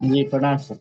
जी प्रणाम सर।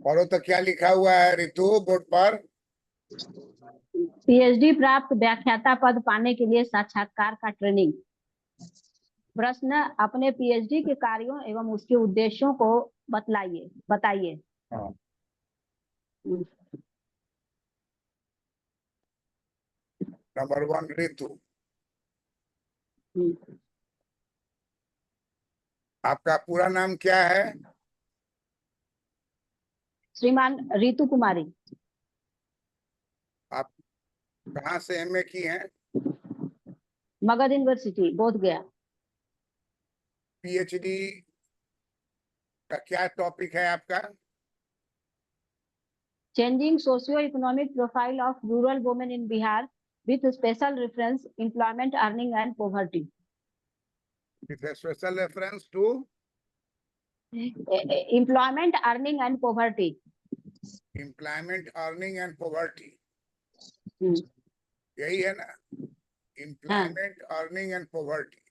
पढ़ो तो क्या लिखा हुआ है ऋतु बोर्ड पर? पीएचडी प्राप्त व्याख्याता पद पाने के लिए साक्षात्कार का ट्रेनिंग। प्रश्न, अपने पीएचडी के कार्यों एवं उसके उद्देश्यों को बताइए। नंबर 1 ऋतु, आपका पूरा नाम क्या है? श्रीमान ऋतु कुमारी। आप कहाँ से एमए की हैं? मगध यूनिवर्सिटी बोध गया। पीएचडी का क्या टॉपिक है आपका? Changing socio economic profile of rural women in Bihar with special reference employment earning and poverty. With a special reference to employment earning and poverty. employment earning and poverty, यही है ना? employment earning and poverty।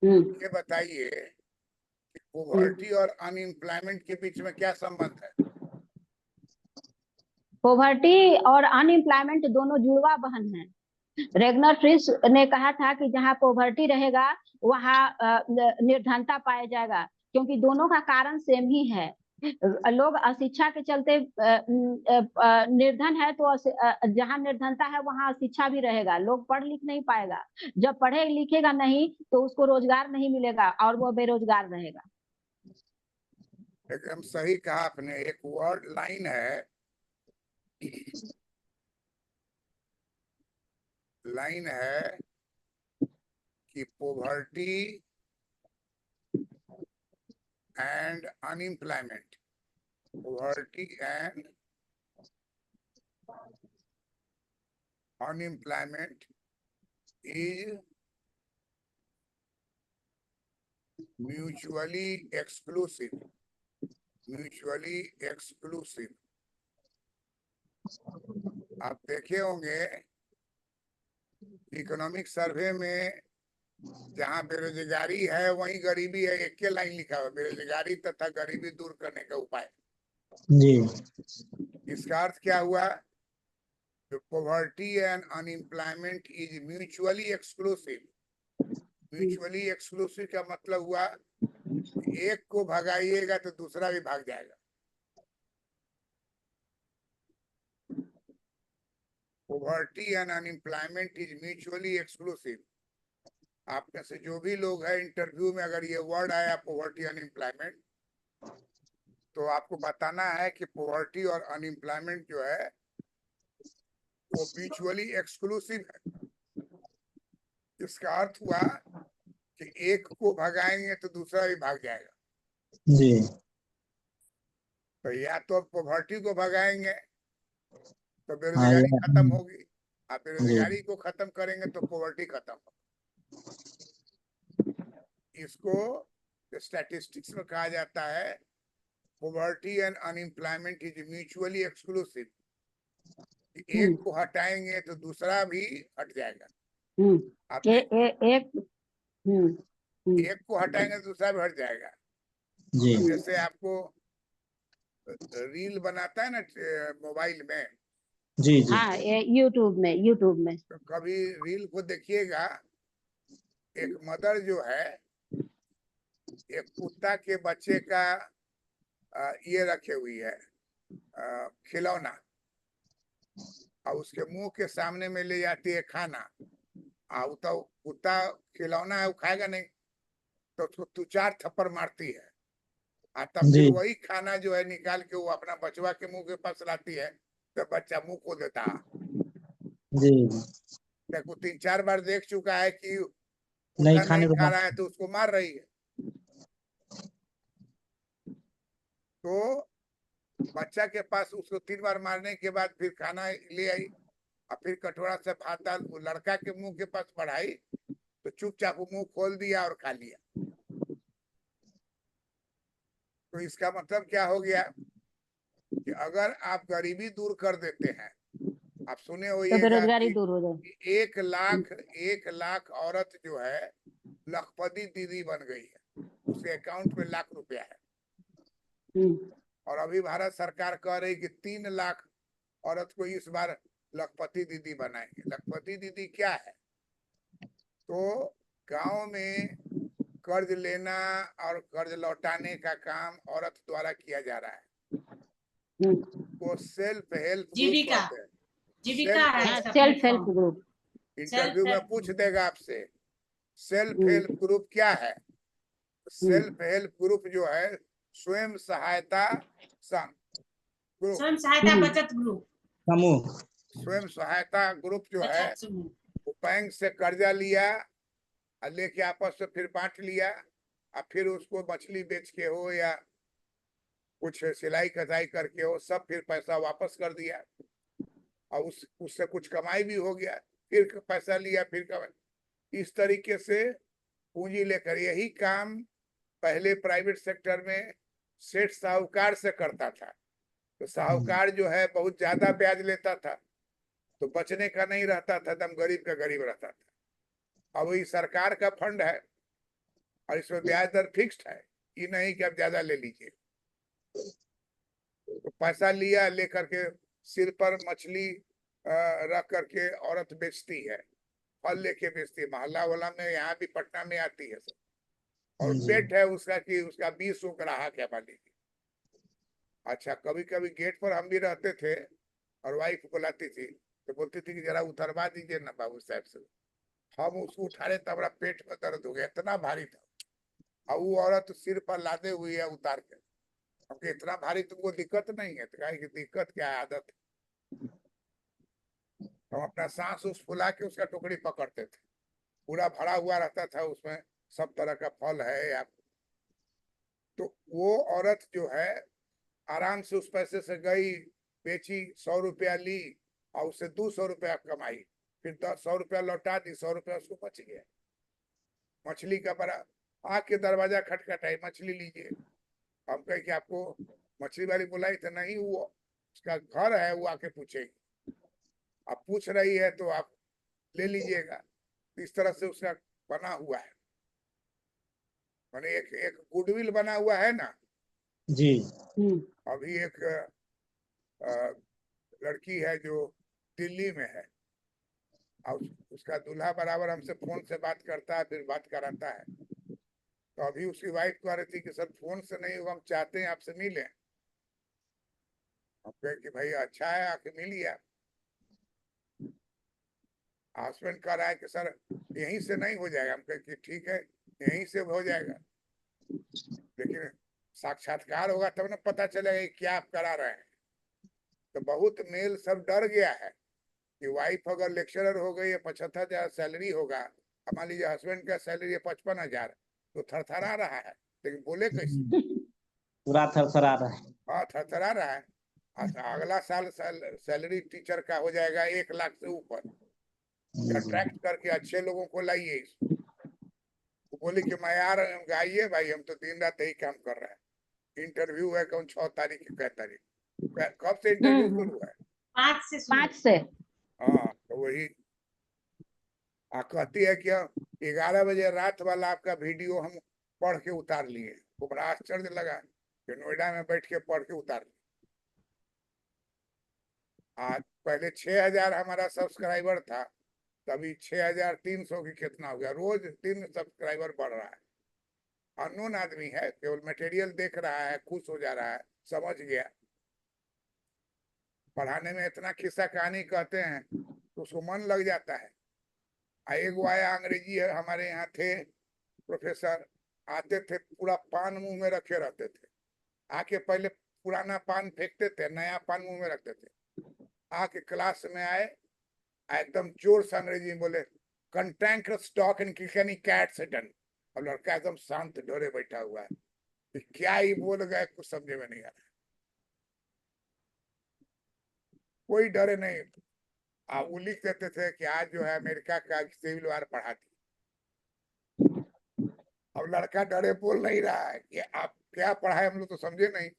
ये बताइए कि poverty और unemployment के बीच में क्या संबंध है? पॉवर्टी और अनएम्प्लॉयमेंट दोनों जुड़वा बहन हैं। रेगनर फ्रिश ने कहा था कि जहां पॉवर्टी रहेगा वहां निर्धनता पाया जाएगा, क्योंकि दोनों का कारण सेम ही है। लोग अशिक्षा के चलते निर्धन है, तो जहां निर्धनता है वहां अशिक्षा भी रहेगा। लोग पढ़ लिख नहीं पाएगा, जब पढ़े लिखेगा नहीं तो उसको रोजगार नहीं मिलेगा और वो बेरोजगार रहेगा। एकदम सही कहा आपने। एक वर्ड लाइन है, कि poverty and unemployment, poverty and unemployment is mutually exclusive. Mutually exclusive. आप देखे होंगे इकोनॉमिक सर्वे में जहाँ बेरोजगारी है वहीं गरीबी है, एक के लाइन लिखा हुआ बेरोजगारी तथा गरीबी दूर करने का उपाय जी। इसका अर्थ क्या हुआ? poverty and unemployment is mutually exclusive. Mutually exclusive का मतलब हुआ एक को भगाइएगा तो दूसरा भी भाग जाएगा। Poverty and unemployment is mutually exclusive. आप में से जो भी लोग हैं इंटरव्यू में अगर ये वर्ड आया पॉवर्टी अनएम्प्लॉयमेंट तो आपको बताना है कि पॉवर्टी और अनएम्प्लॉयमेंट जो है वो म्यूचुअली एक्सक्लूसिव है। इसका अर्थ हुआ कि एक को भगाएंगे तो दूसरा भी भाग जाएगा जी। तो या तो पॉवर्टी को भगाएंगे तो बेरोजगारी खत्म होगी, आप बेरोजगारी को खत्म करेंगे तो पॉवर्टी खत्म होगी। इसको स्टैटिस्टिक्स में कहा जाता है poverty and unemployment is mutually exclusive. एक को हटाएंगे तो दूसरा भी हट जाएगा। एक को हटाएंगे तो दूसरा भी हट जाएगा। जी। जैसे आपको रील बनाता है ना मोबाइल में, जी जी। हाँ, यूट्यूब में तो कभी रील को देखिएगा, एक मदर जो है एक कुत्ता के बच्चे का ये रखे हुई है खिलौना और उसके मुंह के सामने में ले जाती है खाना। तो कुत्ता खिलौना है वो खाएगा नहीं तो उसको 2-4 थप्पड़ मारती है तब फिर वही खाना जो है निकाल के वो अपना बचवा के मुंह के पास लाती है तो बच्चा मुंह को देता है। देखो 3-4 बार देख चुका है कि नहीं कुत्ता नहीं खा रहा है तो उसको मार रही है। तो बच्चा के पास उसको 3 बार मारने के बाद फिर खाना ले आई और फिर कटोरा से भात दाल लड़का के मुंह के पास बढ़ाई तो चुपचाप मुंह खोल दिया और खा लिया। तो इसका मतलब क्या हो गया कि अगर आप गरीबी दूर कर देते हैं, आप सुने हो ये बेरोजगारी दूर हो जाए। 1 लाख औरत जो है लखपति दीदी बन गई है, उसके अकाउंट में लाख रुपया है। और अभी भारत सरकार कह रही कि 3 लाख औरत को इस बार लखपति दीदी बनाएंगे। लखपति दीदी क्या है? तो गांव में कर्ज लेना और कर्ज लौटाने का काम औरत द्वारा किया जा रहा है। वो सेल्फ हेल्प ग्रुप इंटरव्यू में पूछ देगा आपसे सेल्फ हेल्प ग्रुप क्या है। सेल्फ हेल्प ग्रुप जो है स्वयं सहायता ग्रुप, स्वयं सहायता बचत ग्रुप समूह, स्वयं सहायता ग्रुप जो है वो बैंक से कर्जा लिया और लेके आपस में फिर बांट लिया और फिर उसको मछली बेच के हो या कुछ सिलाई कसाई करके हो सब फिर पैसा वापस कर दिया और उससे कुछ कमाई भी हो गया, फिर पैसा लिया फिर कमाई। इस तरीके से पूंजी लेकर यही काम पहले प्राइवेट सेक्टर में सेठ साहूकार से करता था। तो साहूकार जो है बहुत ज्यादा ब्याज लेता था तो बचने का नहीं रहता था, दम गरीब का गरीब रहता था। अब ये सरकार का फंड है और इसमें ब्याज दर फिक्स्ड है, ये नहीं कि आप ज्यादा ले लीजिए। तो पैसा लिया लेकर के सिर पर मछली रख करके औरत बेचती है, फल लेके बेचती है। मोहल्ला वाला में यहाँ भी पटना में आती है सब, और पेट है उसका कि उसका 20 ग्राहक है मालिक। अच्छा, कभी कभी गेट पर हम भी रहते थे और वाइफ बुलाती थी तो बोलती थी कि जरा उतरवा दीजिए ना बाबू साहब से। हम उसको उठा रहे तब हमारा पेट में दर्द हो गया, इतना भारी था। और वो औरत सिर पर लादे हुई है उतार के, हमको इतना भारी तुमको दिक्कत नहीं है? तो कहा कि दिक्कत क्या है, आदत। हम अपना सांस उस फुला के उसका टुकड़ी पकड़ते थे, पूरा भरा हुआ रहता था उसमें सब तरह का फल है आप। तो वो औरत जो है आराम से उस पैसे से गई, बेची, 100 रुपया ली और उससे 200 रुपया कमाई फिर 100 रुपया लौटा दी, 100 रुपया उसको बच गया। मछली का बड़ा आके दरवाजा खटखटाई, मछली लीजिए। हम कहे कि आपको मछली वाली बुलाई तो नहीं, वो उसका घर है, वो आके पूछेगी। आप पूछ रही है तो आप ले लीजिएगा। इस तरह से उसका बना हुआ है, माने एक एक गुडविल बना हुआ है ना। जी अभी एक लड़की है जो दिल्ली में है, और उसका दूल्हा बराबर हमसे फोन से बात करता है, फिर बात कराता है। तो अभी उसकी वाइफ कह रही थी कि सर फोन से नहीं होगा, हम चाहते हैं आपसे मिलें। हम कहे कि भाई अच्छा है, आके मिलिए आप। हस्बैंड कह रहा है कि सर यहीं से नहीं हो जाएगा। हम कहे कि ठीक है, यहीं से हो जाएगा, लेकिन साक्षात्कार होगा तब ना पता चलेगा कि क्या आप करा रहे हैं। तो बहुत मेल सब डर गया है कि वाइफ अगर लेक्चरर हो गई है, 75,000 सैलरी होगा, मान लीजिए हस्बैंड का सैलरी है 55,000, तो थरथरा रहा है, लेकिन बोले कैसे? पूरा थरथरा रहा है। हाँ, थरथरा रहा है। अगला साल सैलरी टीचर का हो जाएगा 1 लाख से ऊपर। अट्रैक्ट करके अच्छे लोगों को लाइए। तो बोली कि मैं आ रहा हूँ, आइए भाई, हम तो दिन रात यही काम कर रहे हैं। इंटरव्यू है कौन 6 तारीख की, कै तारीख, कब से इंटरव्यू शुरू है? 5 से। हाँ, तो वही कहती है कि 11 बजे रात वाला आपका वीडियो हम पढ़ के उतार लिए। वो बड़ा आश्चर्य लगा कि नोएडा में बैठ के पढ़ के उतार लिए। आज पहले 6,000 हमारा सब्सक्राइबर था, तभी 6,300 की कितना हो गया, रोज 3 सब्सक्राइबर बढ़ रहा है। अननोन आदमी है, केवल मटेरियल देख रहा है, खुश हो जा रहा है, समझ गया। पढ़ाने में इतना किस्सा कहानी कहते हैं तो उसको मन लग जाता है। एक वो आया अंग्रेजी है, हमारे यहाँ थे प्रोफेसर, आते थे पूरा पान मुंह में रखे रहते थे। आके पहले पुराना पान फेंकते थे, नया पान मुंह में रखते थे। आके क्लास में आए, एकदम जोर से अंग्रेजी में बोले, कंटेंट स्टॉक इन किनी कैट से डन। और लड़का एकदम शांत डरे बैठा हुआ है कि क्या ही बोल गए, कुछ समझे में नहीं आ रहा। कोई डरे नहीं। वो लिख देते थे कि आज जो है अमेरिका का सिविल वार पढ़ा दी। अब लड़का डरे बोल नहीं रहा है कि आप क्या पढ़ाए, हम लोग तो समझे नहीं।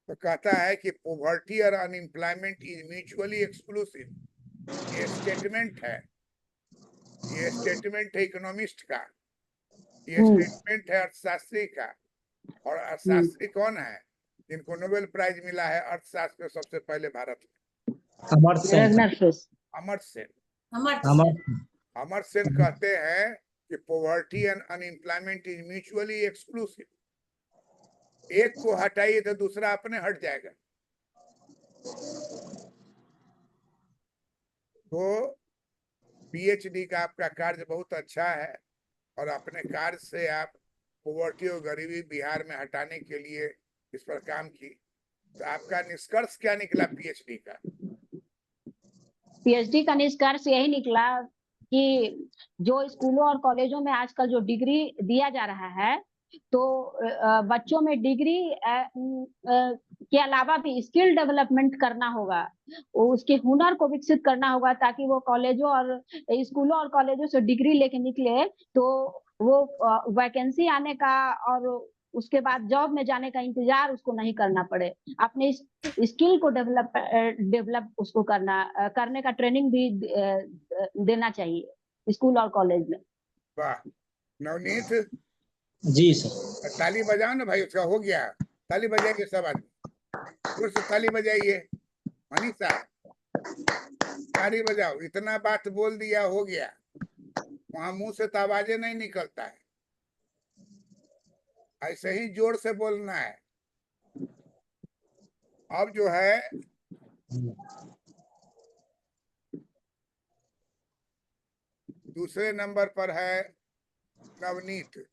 तो कहता है कि पॉवर्टी और अनएम्प्लॉयमेंट इज म्यूचुअली एक्सक्लूसिव। ये स्टेटमेंट है, ये स्टेटमेंट है इकोनॉमिस्ट का, ये स्टेटमेंट है अर्थशास्त्री का। और अर्थशास्त्री कौन है? जिनको नोबेल प्राइज मिला है अर्थशास्त्र में सबसे पहले भारत में, अमर्त्य सेन। अमर्त्य सेन। अमर्त्य सेन कहते हैं कि poverty and unemployment is mutually exclusive. एक को हटाइए तो दूसरा अपने हट जाएगा। तो पीएचडी का आपका कार्य बहुत अच्छा है, और अपने कार्य से आप पॉवर्टी और गरीबी बिहार में हटाने के लिए इस पर काम की। तो आपका निष्कर्ष क्या निकला पीएचडी का? पीएचडी का निष्कर्ष यही निकला कि जो स्कूलों और कॉलेजों में आजकल जो डिग्री दिया जा रहा है, तो बच्चों में डिग्री के अलावा भी स्किल डेवलपमेंट करना होगा, उसके हुनर को विकसित करना होगा, ताकि वो कॉलेजों और स्कूलों और कॉलेजों से डिग्री लेके निकले तो वो वैकेंसी आने का और उसके बाद जॉब में जाने का इंतजार उसको नहीं करना पड़े। अपने स्किल को डेवलप उसको करने का ट्रेनिंग भी देना चाहिए स्कूल और कॉलेज में। वाह नवनीत, जी सर। ताली बजाओ ना भाई, उसका हो गया। ताली बजाइए सब आदमी, जोर से ताली बजाइए। मनीषा ताली बजाओ, इतना बात बोल दिया, हो गया। वहां मुंह से तो आवाजें नहीं निकलता है, ऐसे ही जोर से बोलना है। अब जो है दूसरे नंबर पर है नवनीत।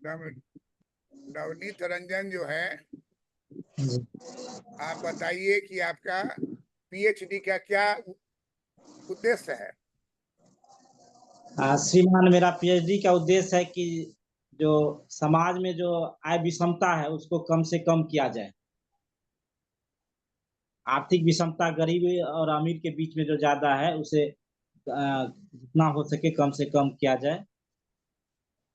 नवनीत रंजन जो है, आप बताइए कि आपका पीएचडी का क्या उद्देश्य है? श्रीमान, मेरा पीएचडी का उद्देश्य है कि जो समाज में जो आय विषमता है उसको कम से कम किया जाए। आर्थिक विषमता गरीबी और अमीर के बीच में जो ज्यादा है उसे जितना हो सके कम से कम किया जाए।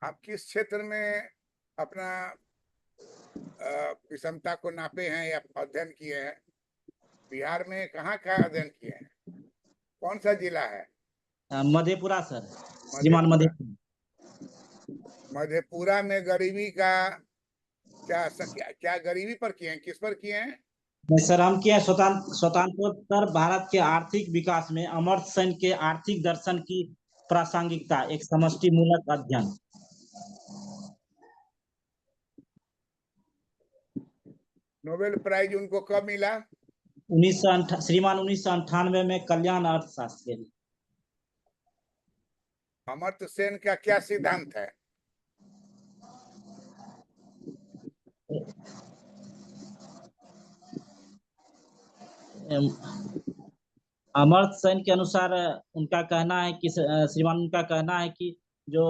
आप किस क्षेत्र में अपना विषमता को नापे हैं या अध्ययन किए हैं? बिहार में कहाँ का अध्ययन किए हैं? कौन सा जिला है? मधेपुरा सर, श्रीमान मधेपुरा। मधेपुरा में गरीबी का क्या गरीबी पर किए हैं, किस पर किए हैं? नहीं सर, हम किए स्वतंत्रोत्तर भारत के आर्थिक विकास में अमर्त्य सेन के आर्थिक दर्शन की प्रासंगिकता, एक समष्टि मूलक अध्ययन। नोबेल प्राइज उनको कब मिला? श्रीमान 1998 में कल्याण अर्थशास्त्र के लिए। अमर्त्य सेन का क्या सिद्धांत है? अमर्त्य सेन के अनुसार उनका कहना है कि श्रीमान उनका कहना है कि जो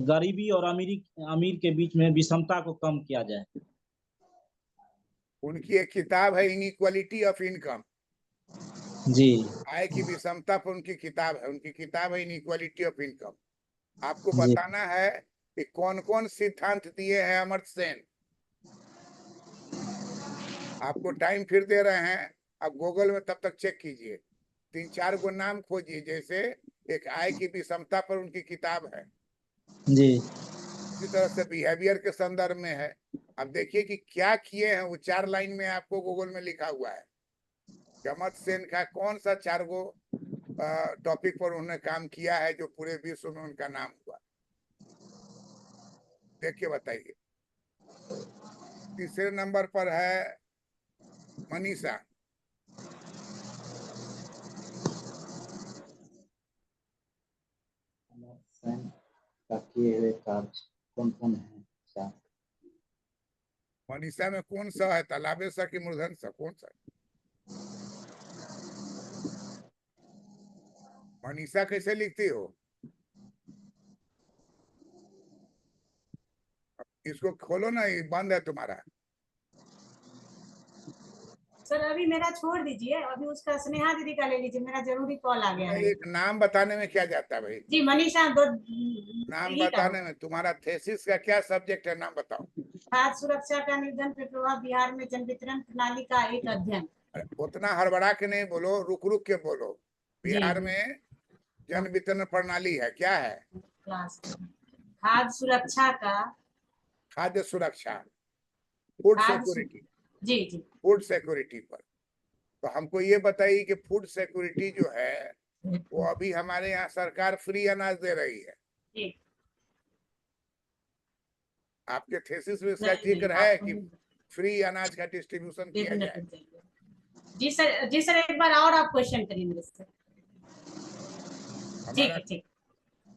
गरीबी और अमीर के बीच में विषमता को कम किया जाए। उनकी एक किताब है इनइक्वालिटी ऑफ इनकम। जी, आय की विषमता पर उनकी किताब है, इनइक्वालिटी ऑफ इनकम। आपको जी। बताना है कि कौन कौन सिद्धांत दिए हैं अमर्त्य सेन। आपको टाइम फिर दे रहे हैं, आप गूगल में तब तक चेक कीजिए, 3-4 को नाम खोजिए। जैसे एक आय की विषमता पर उनकी किताब है, जी। इसी तरह से बिहेवियर के संदर्भ में है। अब देखिए कि क्या किए हैं वो 4 लाइन में आपको गूगल में लिखा हुआ है। अमर्त्य सेन का कौन सा 4 गो टॉपिक पर उन्होंने काम किया है जो पूरे विश्व में उनका नाम हुआ, देख के बताइए। तीसरे नंबर पर है मनीषा। कौन है? मनीषा में कौन सा है, तालाबे सा कि मूर्धन सा, कौन सा? मनीषा कैसे लिखती हो? इसको खोलो ना, ये बंद है तुम्हारा। सर अभी मेरा छोड़ दीजिए, अभी उसका स्नेहा दीदी का ले लीजिए, मेरा जरूरी कॉल आ गया है। एक नाम बताने में क्या जाता है भाई? जी मनीषा दो नाम ही का बताने में तुम्हारा थेसिस का क्या सब्जेक्ट है, नाम बताओ। खाद्य सुरक्षा का निर्धन पे प्रभाव बिहार में जन वितरण प्रणाली का एक अध्ययन। अरे उतना हड़बड़ा के नहीं बोलो, रुक रुक के बोलो। जी, बिहार में जन वितरण प्रणाली है, क्या है? क्लास खाद्य सुरक्षा का, खाद्य सुरक्षा, फूड खाद्य सिक्योरिटी, जी जी फूड सिक्योरिटी पर। तो हमको ये बताइए कि फूड सिक्योरिटी जो है वो अभी हमारे यहाँ सरकार फ्री अनाज दे रही है। जी आपके थेसिस में इसका नहीं, जिक्र नहीं, है आपको कि नहीं। फ्री अनाज का डिस्ट्रीब्यूशन एक किया मिनट जाए? रुक जाइए। जी सर एक बार और आप क्वेश्चन करिए मेरे से। ठीक हमारा है, ठीक।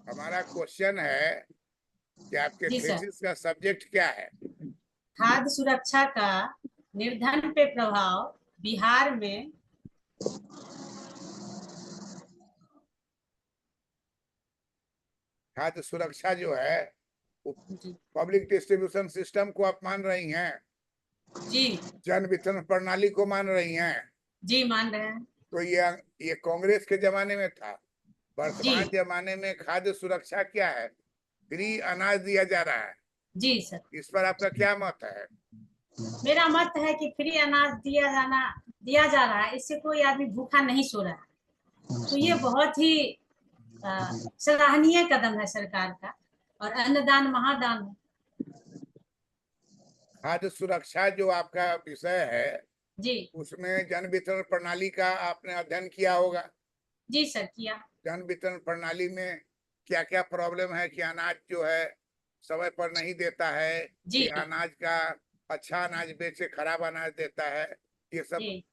हमारा क्वेश्चन है कि आपके जी सर, थेसिस का सब्जेक्ट क्या है? खाद्य सुरक्षा का निर्धन पे प्रभाव बिहार में खाद्य सुरक्षा जो है वो जी पब्लिक डिस्ट्रीब्यूशन सिस्टम को आप मान रही हैं, जी जन वितरण प्रणाली को मान रही हैं। जी मान रहे हैं। तो ये कांग्रेस के जमाने में था। जी वर्तमान जमाने में खाद्य सुरक्षा क्या है? फ्री अनाज दिया जा रहा है। जी सर, इस पर आपका क्या मत है? मेरा मत है कि फ्री अनाज दिया जा रहा है, इससे कोई आदमी भूखा नहीं सो रहा है। तो ये बहुत ही सराहनीय कदम है सरकार का, और अन्नदान महादान है। खाद्य सुरक्षा जो आपका विषय है जी उसमें जन वितरण प्रणाली का आपने अध्ययन किया होगा। जी सर किया। जन वितरण प्रणाली में क्या क्या प्रॉब्लम है कि अनाज जो है समय पर नहीं देता है, जी कि अनाज का अच्छा अनाज बेच के खराब अनाज देता है, ये सब जी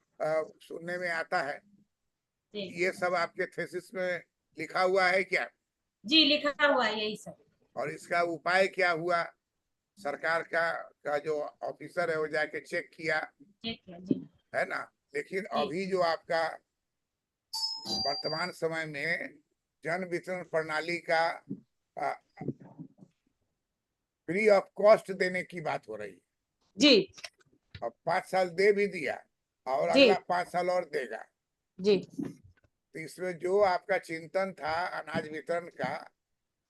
सुनने में आता है। जी ये सब आपके थेसिस में लिखा हुआ है क्या? जी लिखा हुआ है यही सब। और इसका उपाय क्या हुआ? सरकार का जो ऑफिसर है वो जाके चेक किया, ठीक है जी है ना? लेकिन जी अभी जो आपका वर्तमान समय में जन वितरण प्रणाली का फ्री ऑफ कॉस्ट देने की बात हो रही है। जी अब 5 साल दे भी दिया और जी। अगला 5 साल और देगा। जी तो इसमें जो आपका चिंतन था अनाज वितरण का,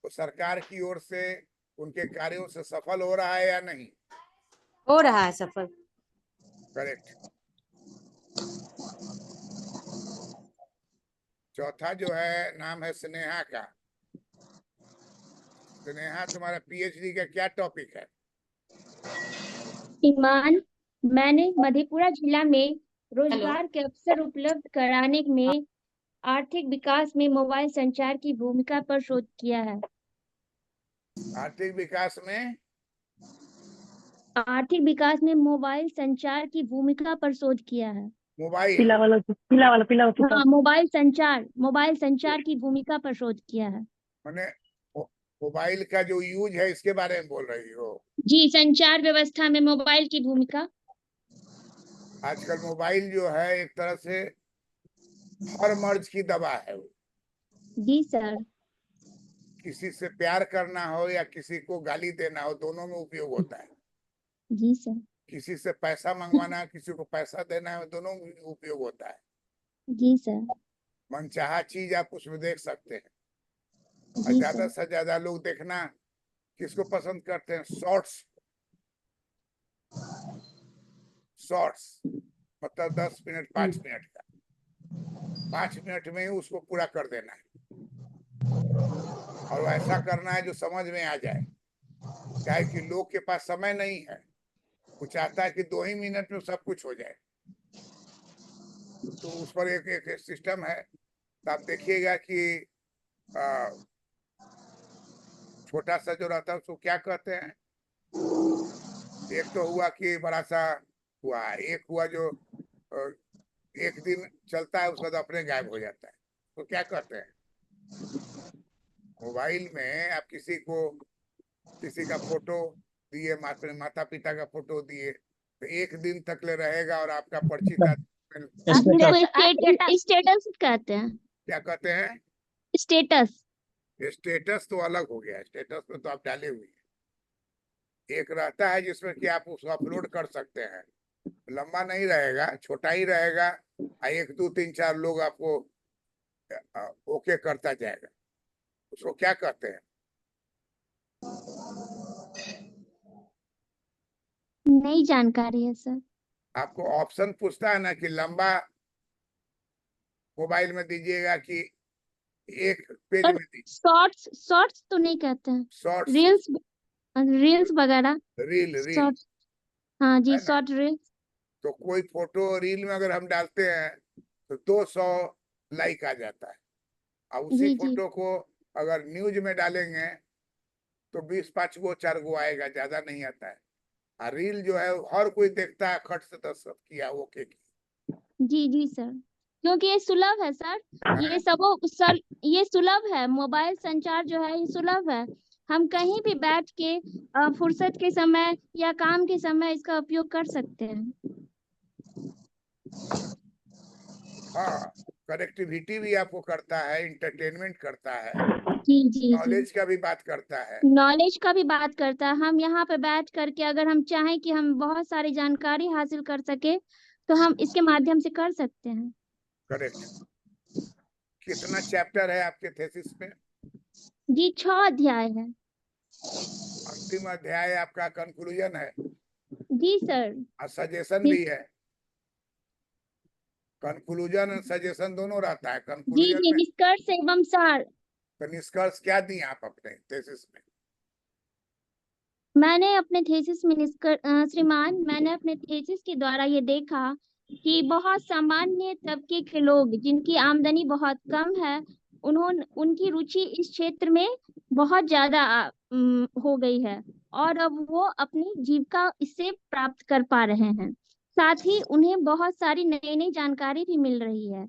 वो सरकार की ओर से उनके कार्यों से सफल हो रहा है या नहीं? हो रहा है सफल। करेक्ट। चौथा जो है नाम है स्नेहा का। स्नेहा, तुम्हारा पीएचडी का क्या टॉपिक है? ईमान, मैंने मधेपुरा जिला में रोजगार के अवसर उपलब्ध कराने में आर्थिक विकास में मोबाइल संचार की भूमिका पर शोध किया है। आर्थिक विकास में आर्थिक विकास में मोबाइल संचार की भूमिका पर शोध किया है। मोबाइल हाँ, मोबाइल संचार की भूमिका पर शोध किया है। मैंने मोबाइल का जो यूज है इसके बारे में बोल रही हो? जी, संचार व्यवस्था में मोबाइल की भूमिका। आजकल मोबाइल जो है एक तरह से हर मर्ज की दवा है। जी सर। किसी से प्यार करना हो या किसी को गाली देना हो, दोनों में उपयोग होता है। जी सर। किसी से पैसा मंगवाना, किसी को पैसा देना है, दोनों में उपयोग होता है। जी सर। मनचाहा चीज आप उसमें देख सकते हैं। और जी ज्यादा सर। से ज्यादा लोग देखना किसको पसंद करते हैं? शॉर्ट्स। शॉर्ट्स मतलब 10 मिनट 5 मिनट का, 5 मिनट में ही उसको पूरा कर देना है। और ऐसा करना है जो समझ में आ जाए। क्या है कि लोग के पास समय नहीं है, वो चाहता है कि 2 ही मिनट में सब कुछ हो जाए। तो उस पर एक सिस्टम है। तो आप देखिएगा कि छोटा सा जो रहता है उसको क्या कहते हैं? एक तो हुआ कि बड़ा सा हुआ, एक हुआ जो एक दिन चलता है उसके बाद अपने गायब हो जाता है, तो क्या कहते हैं? मोबाइल में आप किसी का फोटो दिए, माता पिता का फोटो दिए, तो एक दिन तक ले रहेगा और आपका परिचित आदमी स्टेटस कहते हैं। क्या कहते हैं? स्टेटस। स्टेटस तो अलग हो गया। स्टेटस में तो आप डाले हुए हैं। एक रहता है जिसमें कि आप उसको अपलोड कर सकते हैं, लंबा नहीं रहेगा, छोटा ही रहेगा, 1 2 3 4 लोग आपको ओके करता जाएगा। उसको क्या कहते हैं? नई जानकारी है सर। आपको ऑप्शन पूछता है ना कि लंबा मोबाइल में दीजिएगा कि एक पेज में दीजिए। शॉर्ट्स तो नहीं कहते हैं। शॉर्ट्स, रील्स वगैरह। Reel shorts. हाँ जी, है ना? Short reels. तो कोई फोटो रील में अगर हम डालते हैं तो 200 लाइक आ जाता है। और उसी जी जी। फोटो को अगर न्यूज में डालेंगे तो 20 5 गो 4 गो आएगा, ज्यादा नहीं आता है। और रील जो है हर कोई देखता है, खट से 10 किया ओके की। जी जी सर, क्योंकि ये सुलभ है सर। ये सर ये सुलभ है। मोबाइल संचार जो है ये सुलभ है। हम कहीं भी बैठ के फुर्सत के समय या काम के समय इसका उपयोग कर सकते हैं। हाँ, कनेक्टिविटी भी आपको करता है, इंटरटेनमेंट करता है, जी जी जी। नॉलेज का भी बात करता है। नॉलेज का भी बात करता है। हम यहाँ पे बैठ करके अगर हम चाहें कि हम बहुत सारी जानकारी हासिल कर सके तो हम इसके माध्यम से कर सकते हैं। करेक्ट। कितना चैप्टर है आपके थीसिस में? जी 6 अध्याय है। अंतिम अध्याय आपका कंक्लूजन है जी सर। और सजेशन भी है। कंक्लूजन और सजेशन दोनों रहता है। जी कंक्लूजन जी, में निष्कर्ष एवं सार। तो निष्कर्ष क्या दिए आप अपने थीसिस में? मैंने अपने थीसिस में श्रीमान, मैंने अपने थीसिस के द्वारा ये देखा कि बहुत सामान्य तबके के लोग जिनकी आमदनी बहुत कम है, उनकी रुचि इस क्षेत्र में बहुत ज्यादा हो गई है और अब वो अपनी जीविका इससे प्राप्त कर पा रहे हैं। साथ ही उन्हें बहुत सारी नई नई जानकारी भी मिल रही है।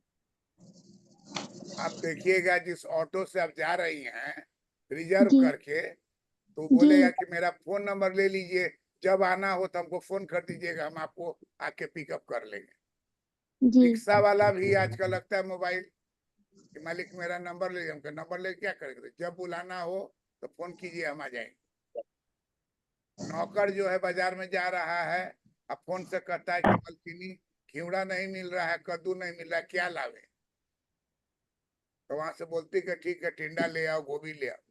आप देखिएगा जिस ऑटो से आप जा रही हैं रिजर्व जी करके, तो जी बोलेगा कि मेरा फोन नंबर ले लीजिए, जब आना हो तो हमको फोन कर दीजिएगा, हम आपको आके पिकअप कर लेंगे। जी रिक्शा वाला भी आजकल लगता है मोबाइल कि मालिक मेरा नंबर ले, हमका नंबर ले क्या करेंगे? जब बुलाना हो तो फोन कीजिए, हम आ जाएंगे। नौकर जो है बाजार में जा रहा है, अब फोन से कहता है कि मलकिनी घिवड़ा नहीं मिल रहा है, कद्दू नहीं मिल रहा है, क्या लावे? तो वहां से बोलती कि ठीक है टिंडा ले आओ, गोभी ले आओ।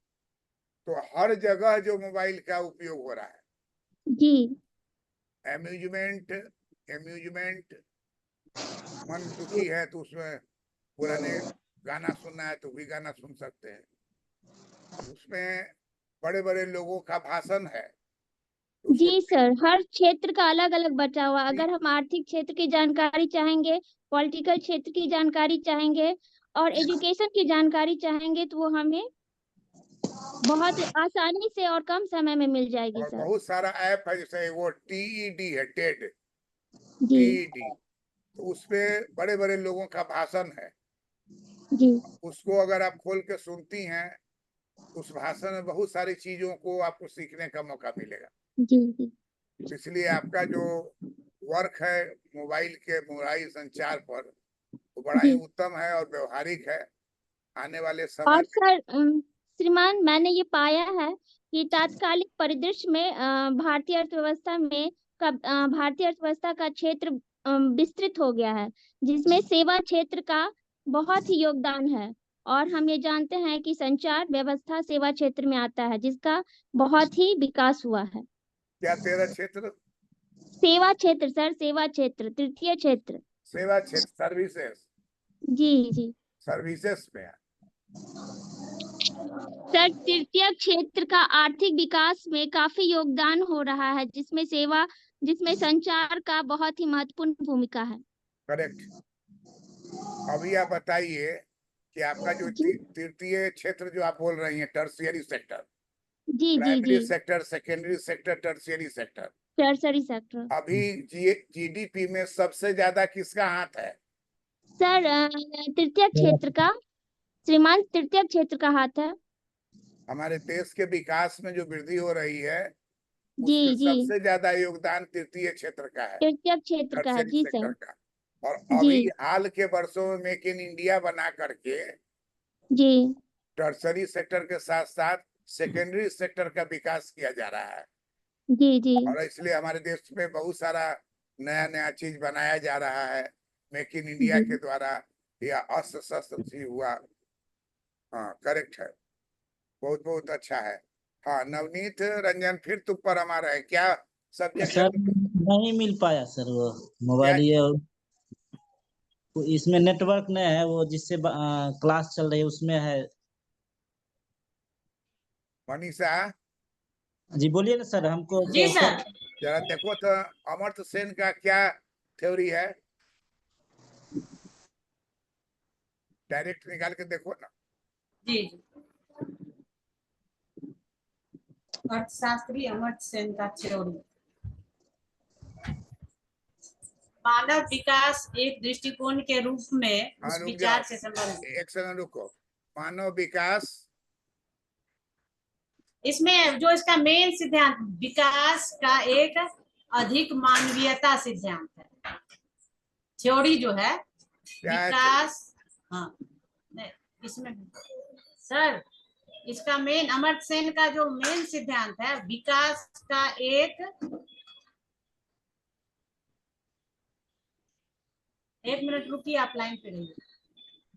तो हर जगह जो मोबाइल का उपयोग हो रहा है, जी एम्यूजमेंट एम्यूजमेंट, मन दुखी है तो उसमें पुराने गाना सुनना है तो भी गाना सुन सकते हैं, उसमें बड़े बड़े लोगों का भाषण है तो जी उसको सर, हर क्षेत्र का अलग अलग बचा हुआ। अगर हम आर्थिक क्षेत्र की जानकारी चाहेंगे, पॉलिटिकल क्षेत्र की जानकारी चाहेंगे और एजुकेशन की जानकारी चाहेंगे तो वो हमें बहुत आसानी से और कम समय में मिल जाएगी और सर। बहुत सारा ऐप है, जैसे वो टीईडी है, टेड जी टीईडी, तो उसपे बड़े बड़े लोगों का भाषण है, जी उसको अगर आप खोल के सुनती हैं, उस भाषण में बहुत सारी चीजों को आपको सीखने का मौका मिलेगा। जी जी तो इसलिए आपका जो वर्क है मोबाइल संचार पर, वो बड़ा ही जी। उत्तम है और व्यवहारिक है। आने वाले समय और सर श्रीमान, मैंने ये पाया है कि तात्कालिक परिदृश्य में भारतीय अर्थव्यवस्था में भारतीय अर्थव्यवस्था का क्षेत्र विस्तृत हो गया है, जिसमें सेवा क्षेत्र का बहुत ही योगदान है। और हम ये जानते हैं कि संचार व्यवस्था सेवा क्षेत्र में आता है, जिसका बहुत ही विकास हुआ है। क्या तेरा क्षेत्र? सेवा क्षेत्र सर, सेवा क्षेत्र, तृतीय क्षेत्र। सेवा क्षेत्र, सर्विसेज, जी जी सर्विसेज में है। सर, तृतीय क्षेत्र का आर्थिक विकास में काफी योगदान हो रहा है, जिसमें संचार का बहुत ही महत्वपूर्ण भूमिका है। करेक्ट। अभी आप बताइए कि आपका जो जी तृतीय क्षेत्र जो आप बोल रही हैं, टर्शियरी सेक्टर, जी जी प्राइमरी जी sector, secondary sector, tertiary sector, tertiary sector. अभी जीडीपी में सबसे ज्यादा किसका हाथ है? सर तृतीय क्षेत्र का, श्रीमान, तृतीय क्षेत्र का हाथ है। हमारे देश के विकास में जो वृद्धि हो रही है, जी उसमें जी सबसे ज्यादा योगदान तृतीय क्षेत्र का है, तृतीय क्षेत्र का है। टर्शियरी जी सेक्टर सर। का। और जी अभी हाल के वर्षों में मेक इन इंडिया बना करके जी टर्शियरी सेक्टर के साथ साथ सेकेंडरी सेक्टर का विकास किया जा रहा है। जी जी और इसलिए हमारे देश में बहुत सारा नया नया चीज बनाया जा रहा है मेक इन इंडिया जी के द्वारा, या अस्त्र शस्त्र भी हुआ। हाँ करेक्ट है, बहुत बहुत अच्छा है। हाँ नवनीत रंजन, फिर तुम पर हमारा है क्या सब्जेक्ट है? सर नहीं मिल पाया सर, वो क्या? मोबाइल ये इसमें नेटवर्क नहीं है, वो जिससे क्लास चल रही है उसमें है। मनीषा, जी बोलिए ना सर, हमको जी तो सर। जरा देखो तो अमर्त्य सेन का क्या थ्योरी है, डायरेक्ट निकाल के देखो ना। जी जी। अर्थशास्त्री अमर्त्य सेन का थ्योरी। मानव विकास एक दृष्टिकोण के रूप में हाँ उस रुक विचार जाओ, से संबंधित। एक सेकंड रुको। मानव विकास, इसमें जो इसका मेन सिद्धांत विकास का एक अधिक मानवीयता सिद्धांत है, थ्योरी जो है क्या है? विकास। हाँ नहीं, इसमें सर इसका मेन अमर्त्य सेन का जो मेन सिद्धांत है विकास का एक मिनट रुकिए, आप लाइन पे रहिए,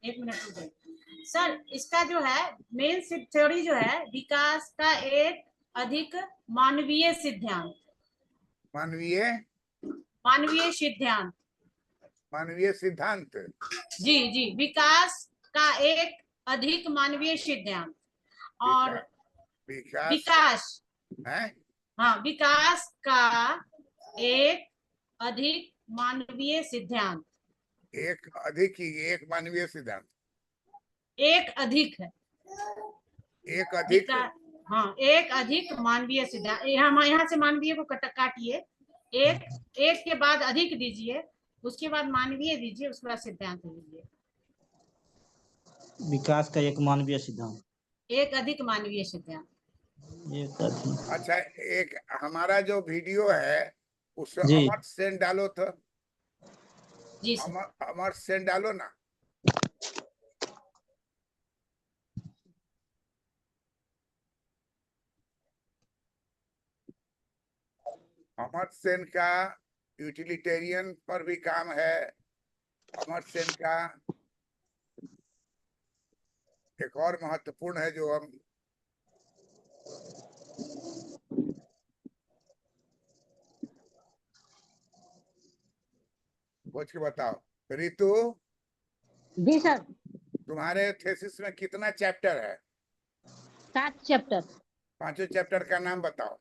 एक मिनट रुकिए सर। इसका जो है मेन थ्योरी जो है विकास का एक अधिक मानवीय सिद्धांत, मानवीय मानवीय सिद्धांत। मानवीय सिद्धांत। जी जी, विकास का एक अधिक मानवीय सिद्धांत और विकास विकास है, हाँ विकास का एक अधिक मानवीय सिद्धांत। एक अधिक ही एक मानवीय सिद्धांत, एक अधिक है, एक अधिक। हाँ एक अधिक मानवीय सिद्धांत। यहाँ से मानवीय को काटिए, एक के बाद अधिक दीजिए, उसके बाद मानवीय दीजिए, उसके बाद सिद्धांत दीजिए। विकास का एक मानवीय सिद्धांत, एक अधिक मानवीय सिद्धांत। एक अधिक। अच्छा, एक हमारा जो वीडियो है उसमें जी अमर्त्य सेन डालो तो, जी सर। अमर्त्य सेन डालो ना। अमर्त्य सेन का यूटिलिटेरियन पर भी काम है। अमर्त्य सेन का एक और महत्वपूर्ण है जो हम पूछ के बताओ। रितु, जी सर। तुम्हारे थीसिस में कितना चैप्टर है? 7 चैप्टर। 5 चैप्टर का नाम बताओ।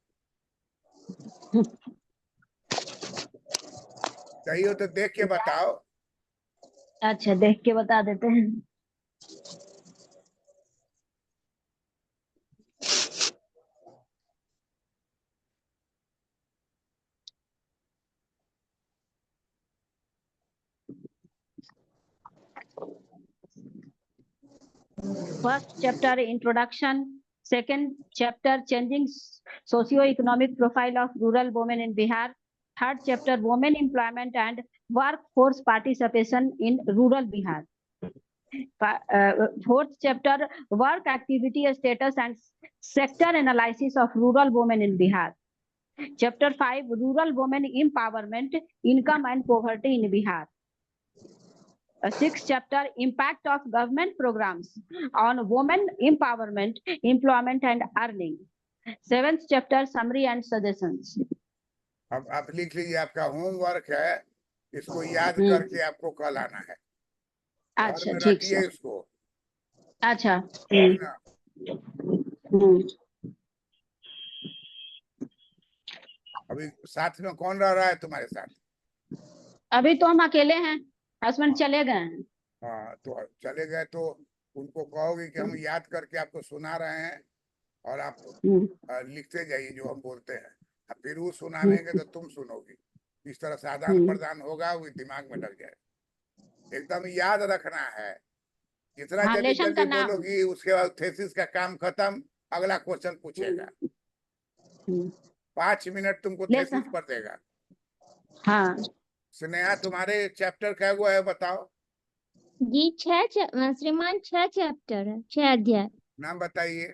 सही हो तो देख के बताओ। अच्छा, देख के बता देते हैं। First chapter introduction, second chapter changing socio-economic profile of rural women in Bihar, third chapter women employment and workforce participation in rural Bihar, fourth chapter work activity status and sector analysis of rural women in Bihar, chapter 5 rural women empowerment, income and poverty in Bihar. Sixth chapter impact of government programs on women empowerment, employment and earning. Seventh chapter summary and suggestions. अब आप लिख लीजिए, आपका homework है, इसको याद करके आपको कल आना है। अच्छा, घर में ठीक रखिए है। इसको। अच्छा। है ना? अभी साथ में कौन रह रहा है तुम्हारे साथ? अभी तो हम अकेले हैं, हस्बैंड चले गए हैं। हाँ, तो चले गए तो उनको कहोगे कि हम याद करके आपको सुना रहे हैं और आप लिखते जाइए जो हम बोलते हैं। अब फिर वो सुनानेंगे तो तुम सुनोगी। इस तरह से आदान प्रदान होगा, वो दिमाग में लग जाए। एकदम याद रखना है। जितना हाँ, जल्दी लेशन का जल्दी नाम। बोलोगी, उसके बाद थीसिस का काम खत्म, अगला क्वेश्चन पूछेगा। 5 मिनट तुमको लेसन। थीसिस पर देगा। हाँ स्नेहा, तुम्हारे चैप्टर क्या हुआ है बताओ। जी 6 श्रीमान 6 चैप्टर है, 6 अध्याय। नाम बताइए।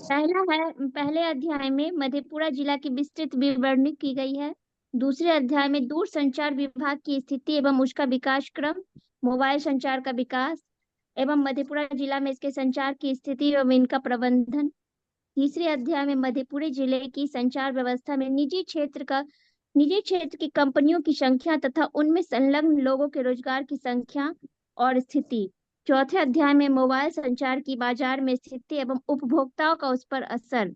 पहले अध्याय में मधेपुरा जिला की विस्तृत विवरणी की गई है। दूसरे अध्याय में दूर संचार विभाग की स्थिति एवं उसका विकास क्रम, मोबाइल संचार का विकास एवं मधेपुरा जिला में इसके संचार की स्थिति एवं इनका प्रबंधन। तीसरे अध्याय में मधेपुरा जिले की संचार व्यवस्था में निजी क्षेत्र की कंपनियों की संख्या तथा उनमें संलग्न लोगों के रोजगार की संख्या और स्थिति। चौथे अध्याय में मोबाइल संचार की बाजार में स्थिति एवं उपभोक्ताओं का उस पर असर।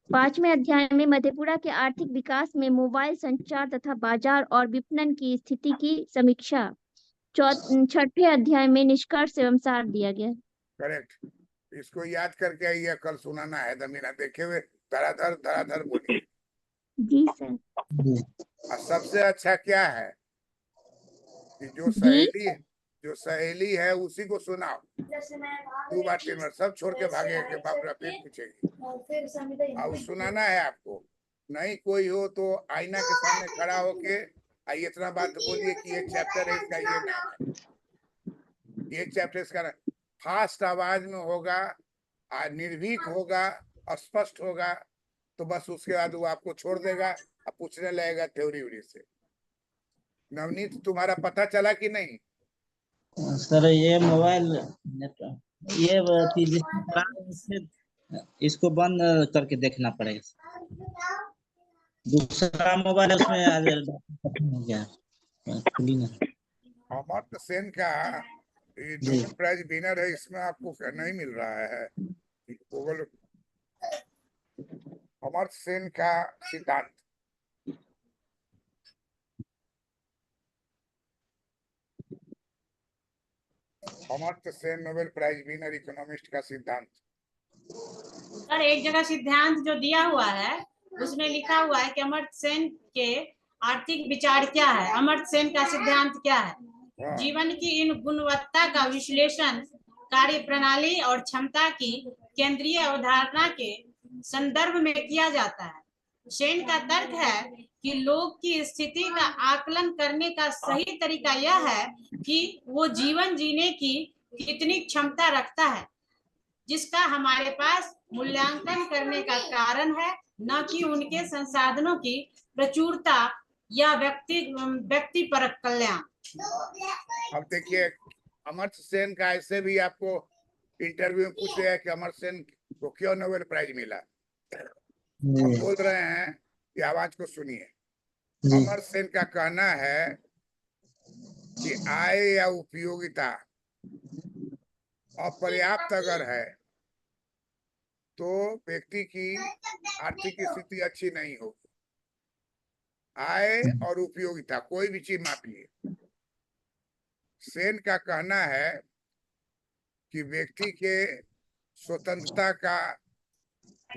5वें अध्याय में मधेपुरा के आर्थिक विकास में मोबाइल संचार तथा बाजार और विपणन की स्थिति की समीक्षा। 6ठे अध्याय में निष्कर्ष एवं सार दिया गया। करेक्ट। इसको याद करके आइए, कल सुनाना है। बिना देखे हुए धराधर बोलिए। जी सर। और सबसे अच्छा क्या है कि जो सहेली है उसी को सुनाओ। 2 बार 3 बार सब छोड़ के भागे के बाप रे फिर पूछेगी। और सुनाना है आपको। नहीं कोई हो तो आईना के सामने खड़ा होके इतना बात बोलिए कि ये चैप्टर है, इसका ये नाम है, ये चैप्टर इसका नाम। फास्ट आवाज में होगा, निर्भीक होगा, स्पष्ट होगा, तो बस उसके बाद वो आपको छोड़ देगा और पूछने लगेगा थ्योरी व्योरी से। नवनीत, तुम्हारा पता चला कि नहीं? सर ये मोबाइल ये इसको बंद करके देखना पड़ेगा। दूसरा मोबाइल है उसमें खुली ना। अमर्त्य सेन का नोबेल प्राइज विनर है, इसमें आपको नहीं मिल रहा है। अमर्त्य सेन का सिद्धांत। Amartya Sen Nobel prize winner economist का सिद्धांत। सर एक जगह सिद्धांत जो दिया हुआ है उसमें लिखा हुआ है कि अमर्त्य सेन के आर्थिक विचार क्या है, अमर्त्य सेन का सिद्धांत क्या है। जीवन की इन गुणवत्ता का विश्लेषण कार्य प्रणाली और क्षमता की केंद्रीय अवधारणा के संदर्भ में किया जाता है। सेन का तर्क है कि लोग की स्थिति का आकलन करने का सही तरीका यह है कि वो जीवन जीने की कितनी क्षमता रखता है, जिसका हमारे पास मूल्यांकन करने का कारण है न कि उनके संसाधनों की प्रचुरता या व्यक्ति परक कल्याण। अब देखिए अमर्त्य सेन का ऐसे भी आपको इंटरव्यू में पूछे है कि अमर्त्य सेन को क्यों नोबेल प्राइज मिला। हम बोल रहे हैं कि आवाज को सुनिए। अमर्त्य सेन का कहना है कि आय या उपयोगिता अपर्याप्त अगर है तो व्यक्ति की आर्थिक स्थिति अच्छी नहीं होगी। आय और उपयोगिता कोई भी चीज मापिए। सेन का कहना है कि व्यक्ति के स्वतंत्रता का,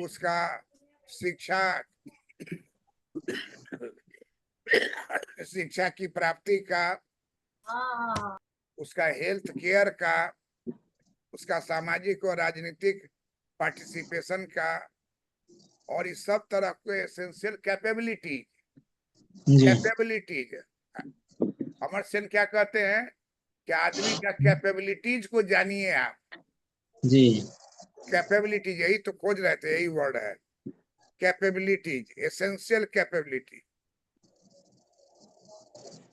उसका शिक्षा की प्राप्ति का, उसका हेल्थ केयर का, उसका सामाजिक और राजनीतिक पार्टिसिपेशन का, और इस सब तरह के एसेंशियल कैपेबिलिटीज अमर्त्य सेन क्या कहते हैं कि आदमी का कैपेबिलिटीज को जानिए आप जी। कैपेबिलिटीज, यही तो खोज रहे थे, यही वर्ड है कैपेबिलिटीज, एसेंशियल कैपेबिलिटी।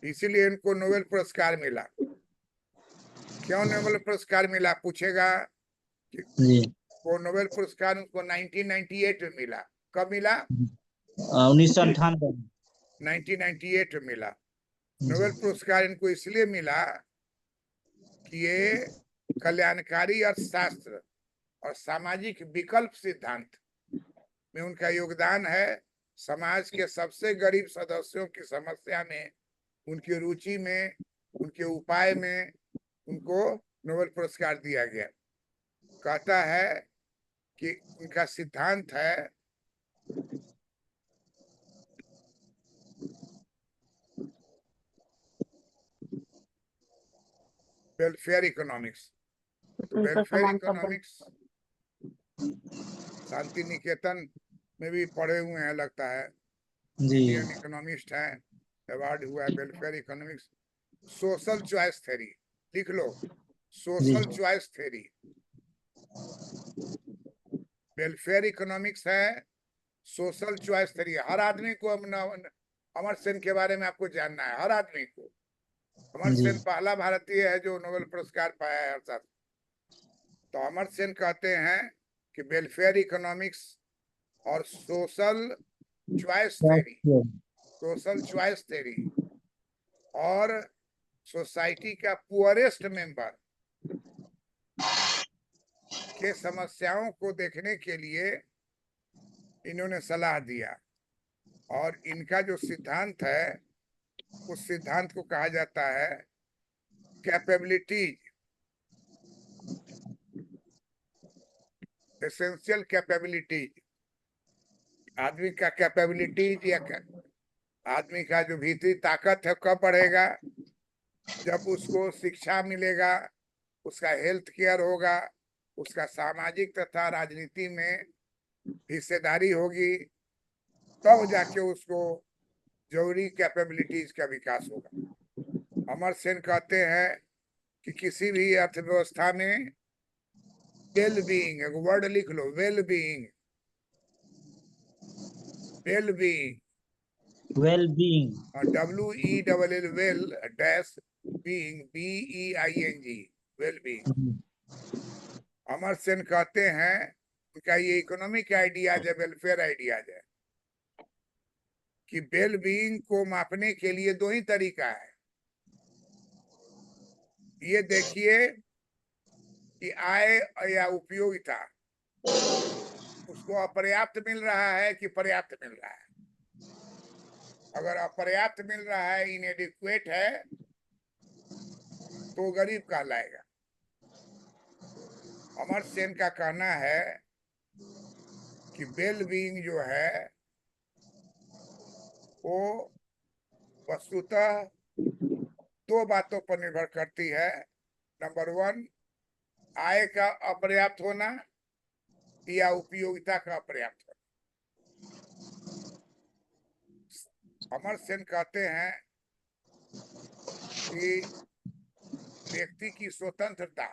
इसीलिए इनको नोबेल पुरस्कार मिला। क्यों नोबेल पुरस्कार मिला पूछेगा कि वो नोबेल पुरस्कार उनको 1998 में मिला। कब मिला? 1998 1998 में मिला। नोबेल पुरस्कार इनको इसलिए मिला कि ये कल्याणकारी अर्थशास्त्र और सामाजिक विकल्प सिद्धांत में उनका योगदान है। समाज के सबसे गरीब सदस्यों की समस्या में, उनकी रुचि में, उनके उपाय में उनको नोबेल पुरस्कार दिया गया। कहता है कि उनका सिद्धांत है वेलफेयर इकोनॉमिक्स। तो वेलफेयर इकोनॉमिक्स शांति निकेतन में भी पढ़े हुए हैं लगता है, इंडियन इकोनॉमिस्ट है, अवार्ड हुआ है welfare economics. Social choice theory लिख लो, social choice theory. Welfare economics है, सोशल चॉइस थ्योरी। हर आदमी को अमर्त्य सेन के बारे में आपको जानना है, हर आदमी को। अमर्त्य सेन पहला भारतीय है जो नोबेल पुरस्कार पाया है अर्थशास्त्र। तो अमर्त्य सेन कहते हैं कि वेलफेयर इकोनॉमिक्स और सोशल चॉइस थ्योरी और सोसाइटी का पुअरेस्ट मेंबर के समस्याओं को देखने के लिए इन्होंने सलाह दिया। और इनका जो सिद्धांत है उस सिद्धांत को कहा जाता है कैपेबिलिटीज, एसेंशियल कैपेबिलिटीज। आदमी का कैपेबिलिटीज या आदमी का जो भीतरी ताकत है कब बढ़ेगा? जब उसको शिक्षा मिलेगा, उसका हेल्थ केयर होगा, उसका सामाजिक तथा राजनीति में हिस्सेदारी होगी, तब जाके उसको जरूरी कैपेबिलिटीज का विकास होगा। अमर्त्य सेन कहते हैं कि किसी भी अर्थव्यवस्था में वेल बीइंग, एक वर्ड लिख लो, well being, well being, WELL well dash being, BEING, well being. Amartya Sen कहते हैं उनका ये इकोनॉमिक आइडियाज है, वेलफेयर आइडियाज है, कि वेल बीइंग को मापने के लिए दो ही तरीका है। ये देखिए कि आय या उपयोगिता उसको अपर्याप्त मिल रहा है कि पर्याप्त मिल रहा है। अगर अपर्याप्त मिल रहा है, इनएडिक्वेट है, तो गरीब कहलाएगा। अमर्त्य सेन का कहना है कि वेल बीइंग जो है वो वस्तुतः दो बातों पर निर्भर करती है। नंबर 1, आय का अपर्याप्त होना या उपयोगिता का अपर्याप्त होना। अमर्त्य सेन कहते हैं कि व्यक्ति की स्वतंत्रता,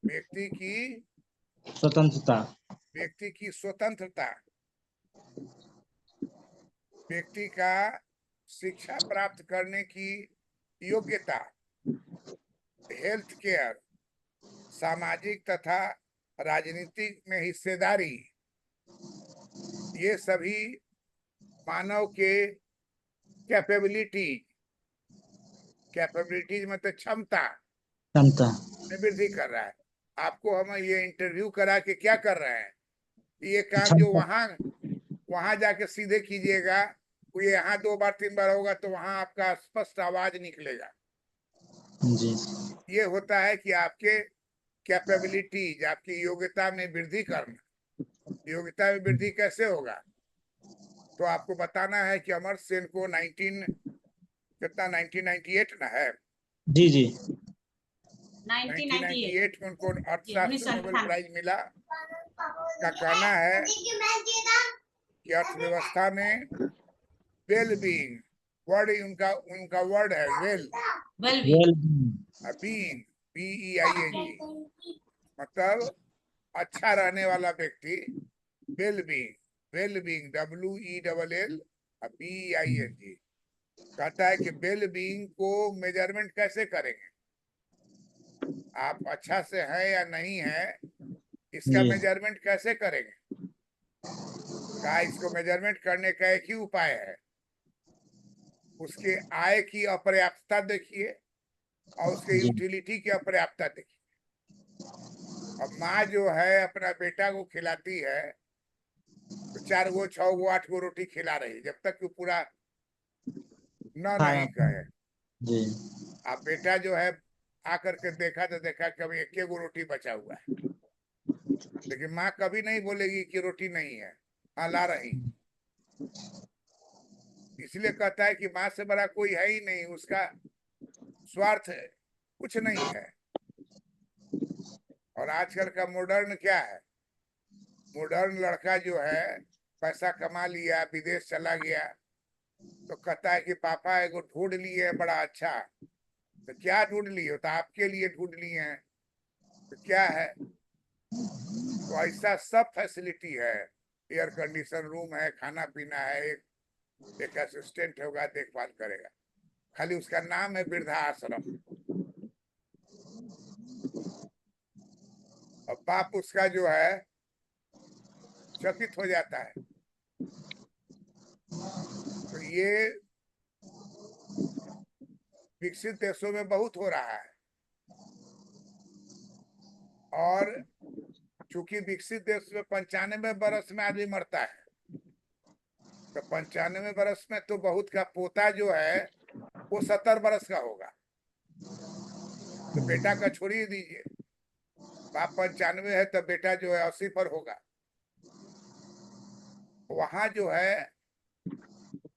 व्यक्ति की स्वतंत्रता व्यक्ति की स्वतंत्रता, व्यक्ति का शिक्षा प्राप्त करने की योग्यता, हेल्थ केयर, सामाजिक तथा राजनीतिक में हिस्सेदारी, ये सभी मानव के कैपेबिलिटीज मतलब क्षमता में वृद्धि कर रहा है। आपको हम ये इंटरव्यू करा के क्या कर रहे हैं, ये काम जो वहां जाके सीधे कीजिएगा, ये यहाँ 2 बार 3 बार होगा तो वहां आपका स्पष्ट आवाज निकलेगा जी। ये होता है कि आपके कैपेबिलिटीज, आपकी योग्यता में वृद्धि करना। योग्यता में वृद्धि कैसे होगा, तो आपको बताना है कि अमर्त्य सेन को 1998 ना है जी जी 1998 में उनको अर्थशास्त्र नोबेल प्राइज मिला। का कहना है कि अर्थव्यवस्था में वेल बीइंग, वर्ड उनका वर्ड है वेल बीइंग, BEING, मतलब अच्छा रहने वाला व्यक्ति, वेल बीइंग WELL BEING कहता है कि वेल बीइंग को मेजरमेंट कैसे करेंगे, आप अच्छा से है या नहीं है, इसका जी। मेजरमेंट कैसे करेंगे। क्या इसको मेजरमेंट करने का एक ही उपाय है, उसके आय की अपर्याप्तता देखिए और उसके जी। यूटिलिटी की अपर्याप्तता देखिए। अब माँ जो है अपना बेटा को खिलाती है तो 4 गो 6 गो 8 गो रोटी खिला रही, जब तक कि पूरा नहीं कहे। जी। अब बेटा जो है आकर के देखा तो देखा कभी 1 गो रोटी बचा हुआ है, लेकिन माँ कभी नहीं बोलेगी कि रोटी नहीं है, हाँ ला रही। इसलिए कहता है कि माँ से बड़ा कोई है ही नहीं, उसका स्वार्थ है, कुछ नहीं है। और आजकल का मॉडर्न क्या है, मॉडर्न लड़का जो है पैसा कमा लिया, विदेश चला गया तो कहता है कि पापा एगो ढूंढ लिए बड़ा अच्छा। तो क्या ढूंढ लिए, तो आपके लिए ढूंढ लिए हैं, तो क्या है, तो ऐसा सब फैसिलिटी है, एयर कंडीशन रूम है, खाना पीना है, एक असिस्टेंट होगा देखभाल करेगा, खाली उसका नाम है वृद्धाश्रम। और बाप उसका जो है चकित हो जाता है। तो ये विकसित देशों में बहुत हो रहा है, और चूंकि विकसित देश में 95 बरस में आदमी मरता है, तो 95 बरस में तो बहुत का पोता जो है वो 70 बरस का होगा, तो बेटा का छोड़ ही दीजिए, बाप 95 है तो बेटा जो है 80 पर होगा। वहां जो है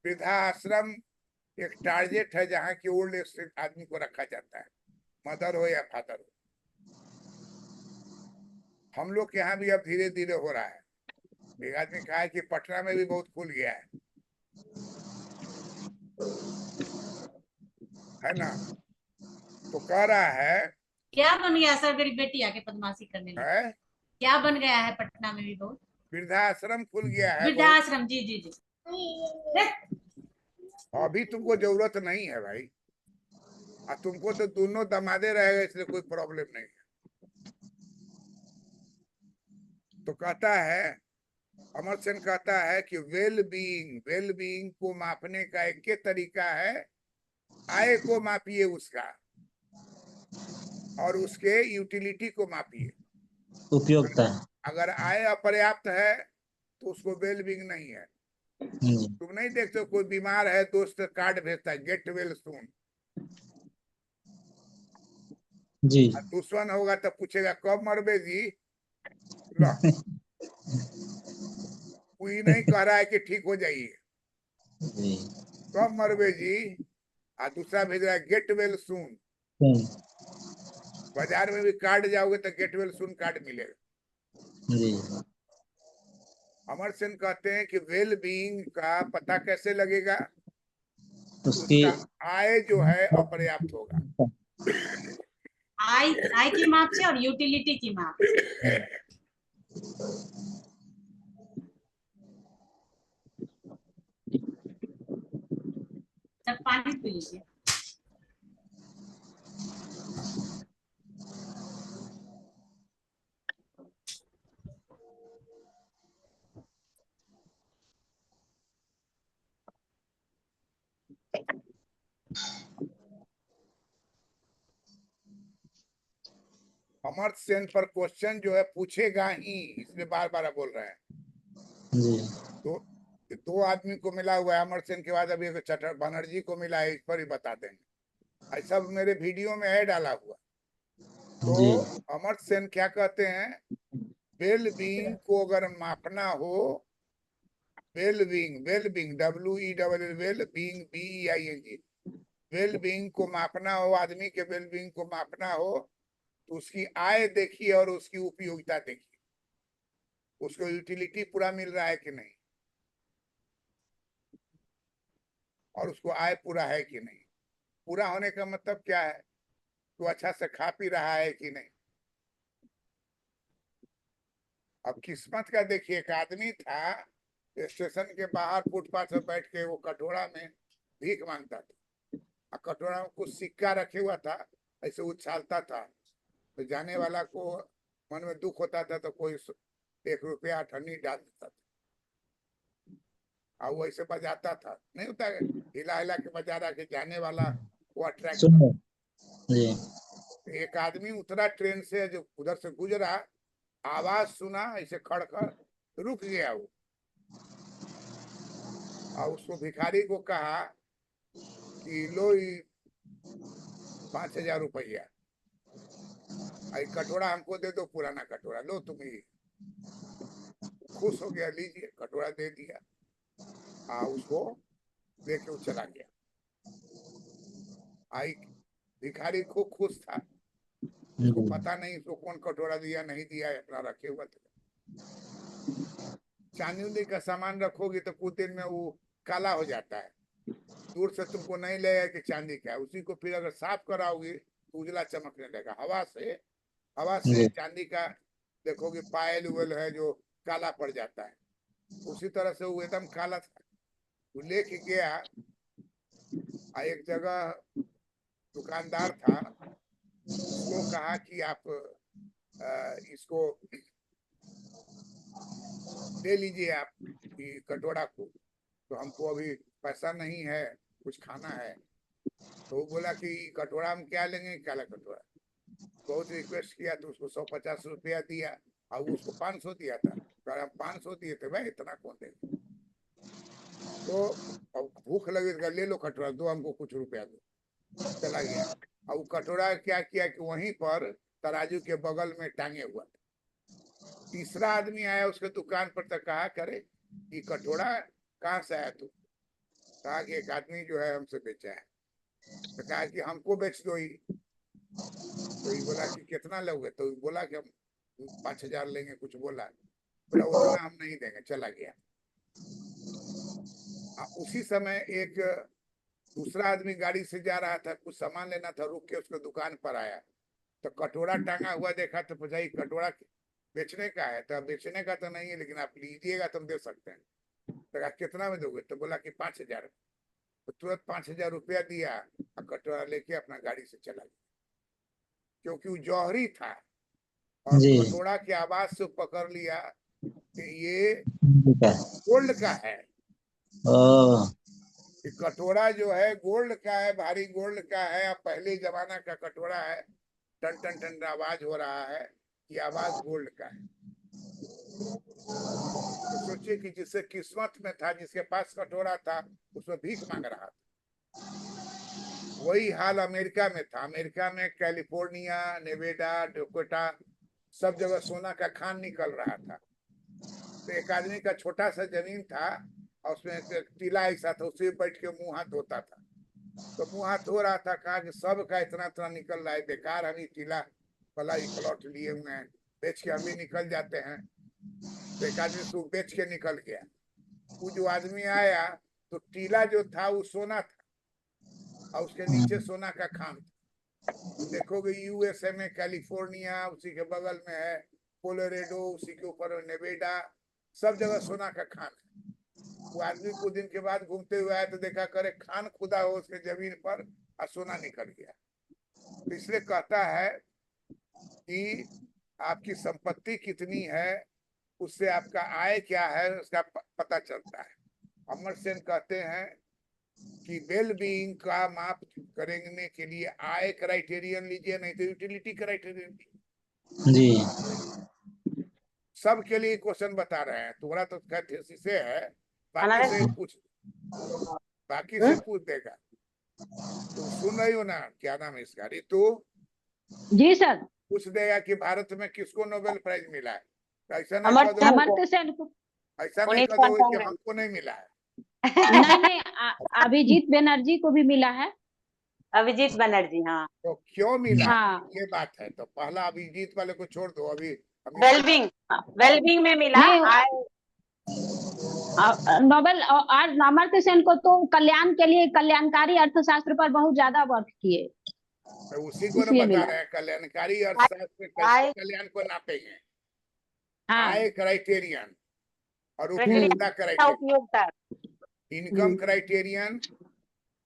वृद्धाश्रम एक टारगेट है जहाँ की ओल्ड एज आदमी को रखा जाता है, मदर हो या फादर हो। हम लोग के यहाँ भी अब धीरे धीरे हो रहा है। एक आदमी कहा है कि पटना में भी बहुत खुल गया है ना, तो कह रहा है क्या बन गया सर, मेरी बेटी आके बदमाशी करने लगी है? क्या बन गया है पटना में भी बहुत वृद्धाश्रम खुल गया है, वृद्धाश्रम। जी जी जी अभी तुमको जरूरत नहीं है भाई, और तुमको तो दोनों दमादे रहेगा, इसलिए कोई प्रॉब्लम नहीं है। तो कहता है, अमर्त्य सेन कहता है कि वेल बीइंग को मापने का एक ही तरीका है, आय को मापिए उसका, और उसके यूटिलिटी को मापिए, उपयोगिता। अगर आय अपर्याप्त है तो उसको वेल बीइंग नहीं है। तुम नहीं देखते हो कोई बीमार है, दोस्त कार्ड भेजता है गेट वेल सून, जी। दुश्मन होगा तो पूछेगा कब मरबे जी। कोई नहीं कह रहा है कि ठीक हो जाइए, कब मरबे जी, और दूसरा भेज रहा है गेट वेल सून। बाजार में भी कार्ड जाओगे तो गेट वेल सून कार्ड मिलेगा। जी। अमर्त्य सेन कहते हैं कि वेल बीइंग का पता कैसे लगेगा, उसकी उसका आय जो है अपर्याप्त होगा, आय की माप से और यूटिलिटी की माप। सब पानी पी लीजिए। अमर्त्य सेन पर क्वेश्चन जो है पूछेगा ही, इसलिए बार बार बोल रहे हैं। जी तो दो आदमी को मिला हुआ है, अमर्त्य सेन के बाद अभी चटर बनर्जी को मिला है, इस पर ही बता देंगे। ऐसा मेरे वीडियो में है डाला हुआ। तो जी अमर्त्य सेन क्या कहते हैं, वेल बीइंग को अगर मापना हो, well being WELL well being BEING, well being को मापना हो, आदमी के वेल बीइंग को मापना हो तो उसकी आय देखिए और उसकी उपयोगिता देखिए, उसको यूटिलिटी पूरा मिल रहा है कि नहीं, और उसको आय पूरा है कि नहीं। पूरा होने का मतलब क्या है, तो अच्छा से खा पी रहा है कि नहीं। अब किस्मत का देखिए, एक आदमी था स्टेशन के बाहर फुटपाथ पर बैठ के वो कटोरा में भीख मांगता था, और कटोरा में कुछ सिक्का रखे हुआ था, ऐसे उछालता था, तो जाने वाला को मन में दुख होता था, तो कोई 1 रुपया अठन्नी डाल देता था, और वो ऐसे बजाता था, नहीं होता है, हिला हिला के बजा रहा के जाने वाला वो अट्रैक्ट। सुनो जी एक आदमी उतरा ट्रेन से, जो उधर से गुजरा, आवाज सुना ऐसे खड़खड़, रुक गया वो, और उसको भिखारी को कहा कि लो 5,000 रुपया, कटोरा हमको दे दो, पुराना कटोरा लो तुम ही। खुश हो गया, लीजिए, कटोरा दे दिया, उसको लेके वो चला गया। आई भिखारी खूब खुश था, उसको पता नहीं उसको कौन कटोरा दिया नहीं दिया, अपना रखे हुआ था। चांदी का सामान रखोगे तो कुछ दिन में वो काला हो जाता है, दूर से तुमको नहीं लगेगा कि चांदी का है, उसी को फिर अगर साफ कराओगे तो उजला चमकने लगेगा। हवा से चांदी का देखोगे पायल उगल है जो काला पड़ जाता है, उसी तरह से वो एकदम काला था। वो लेके गया, एक जगह दुकानदार था, उसको कहा कि आप इसको ले लीजिए आप कटोरा को, तो हमको अभी पैसा नहीं है, कुछ खाना है। तो वो बोला कि कटोरा हम क्या लेंगे, काला कटोरा। बहुत रिक्वेस्ट किया तो उसको 150 रुपया दिया, और उसको 500 दिया था, हम 500 दिए थे, भाई इतना कौन देगा। तो अब भूख लगी तो ले लो कटोरा, दो हमको कुछ रुपया दो, चला गया। और वो कटोरा क्या किया कि वहीं पर तराजू के बगल में टांगे हुआ था। तीसरा आदमी आया उसके दुकान पर, तो कहा करे ये कटोरा कहाँ से आया तू। कहा कि एक आदमी जो है हमसे बेचा है। तो कहा कि हमको बेच दो ही। तो ये बोला कि कितना लोगे, तो बोला कि हम 5,000 लेंगे, कुछ बोला उतना हम नहीं देंगे, चला गया। उसी समय एक दूसरा आदमी गाड़ी से जा रहा था, कुछ सामान लेना था, रुक के उसके दुकान पर आया, तो कटोरा टांगा हुआ देखा, तो पूछा कटोरा बेचने का है। तो बेचने का तो नहीं है, लेकिन आप लीजिएगा तो हम दे सकते हैं। तो कहा कितना में दोगे, तो बोला कि 5,000। तो तुरंत 5,000 रुपया दिया, और कटोरा लेके अपना गाड़ी से चला गया, क्योंकि वो जौहरी था। और कटोरा की आवाज से पकड़ लिया कि ये गोल्ड का है। कटोरा जो है गोल्ड का है, भारी गोल्ड का है, अब पहले जमाना का कटोरा है, टन टन टन आवाज हो रहा है, ये आवाज गोल्ड का है। तो सोचिए कि जिससे किस्मत में था, जिसके पास कटोरा था, उसमें भीख मांग रहा था। वही हाल अमेरिका में था। अमेरिका में कैलिफोर्निया, नेवेडा, डकोटा, सब जगह सोना का खान निकल रहा था। तो एक आदमी का छोटा सा जमीन था, और उसमें टीला ऐसा था, उसी बैठ के मुंह हाथ धोता था। तो मुंह हाथ धो रहा था, कहा कि सब का इतना इतना निकल रहा है, बेकार, हम ही टीला वाला ही प्लॉट लिए हुए हैं, बेच के हम भी निकल जाते हैं। तो एक आदमी उसको बेच के निकल गया। वो जो आदमी आया, तो टीला जो था वो सोना था, और उसके नीचे सोना का खान था। देखोगे USA में कैलिफोर्निया, उसी के बगल में है कोलोरेडो, उसी के ऊपर नेवेडा, सब जगह सोना का खान है। वो आदमी कुछ दिन के बाद घूमते हुए आया तो देखा करे खान खुदा हो उसके जमीन पर और सोना निकल गया। तो इसलिए कहता है कि आपकी संपत्ति कितनी है उससे आपका आय क्या है उसका पता चलता है। अमर सेन कहते हैं कि वेल बीइंग का माप करने के लिए आय क्राइटेरियन लीजिए, नहीं तो यूटिलिटी क्राइटेरियन लीजिए। जी सबके लिए क्वेश्चन बता रहे हैं, तुम्हारा तो खैर थीसिस है, बाकी से पूछ, बाकी से पूछ देगा। तुम सुन रही हो ना, क्या नाम है इसका, रितु? जी सर। पूछ देगा कि भारत में किसको नोबेल प्राइज मिला है, तो ऐसा नहीं अमर्त्य कह दो, अमर्त्य सेन को। ऐसा नहीं पुनीत कह दो पांचाल कि हमको नहीं मिला है। नहीं, अभिजीत बनर्जी को भी मिला है। अभिजीत बनर्जी, हाँ। तो क्यों मिला हाँ। ये बात है। तो पहला अभिजीत वाले को छोड़ दो, अभी वेलबिंग, वेलबिंग में मिला। नहीं, आय नोबेल और अमर्त्य सेन को तो कल्याण के लिए, कल्याणकारी अर्थशास्त्र पर बहुत ज्यादा वर्क किए, तो उसी को ना इसलिए बता मिला। रहे हैं कल्याणकारी अर्थशास्त्र में कैसे कल्याण को नापेंगे। हाँ। आय क्राइटेरियन और प्रक्रिया उपयोगिता क्राइटेरियन, उपयोगिता इनकम क्राइटेरियन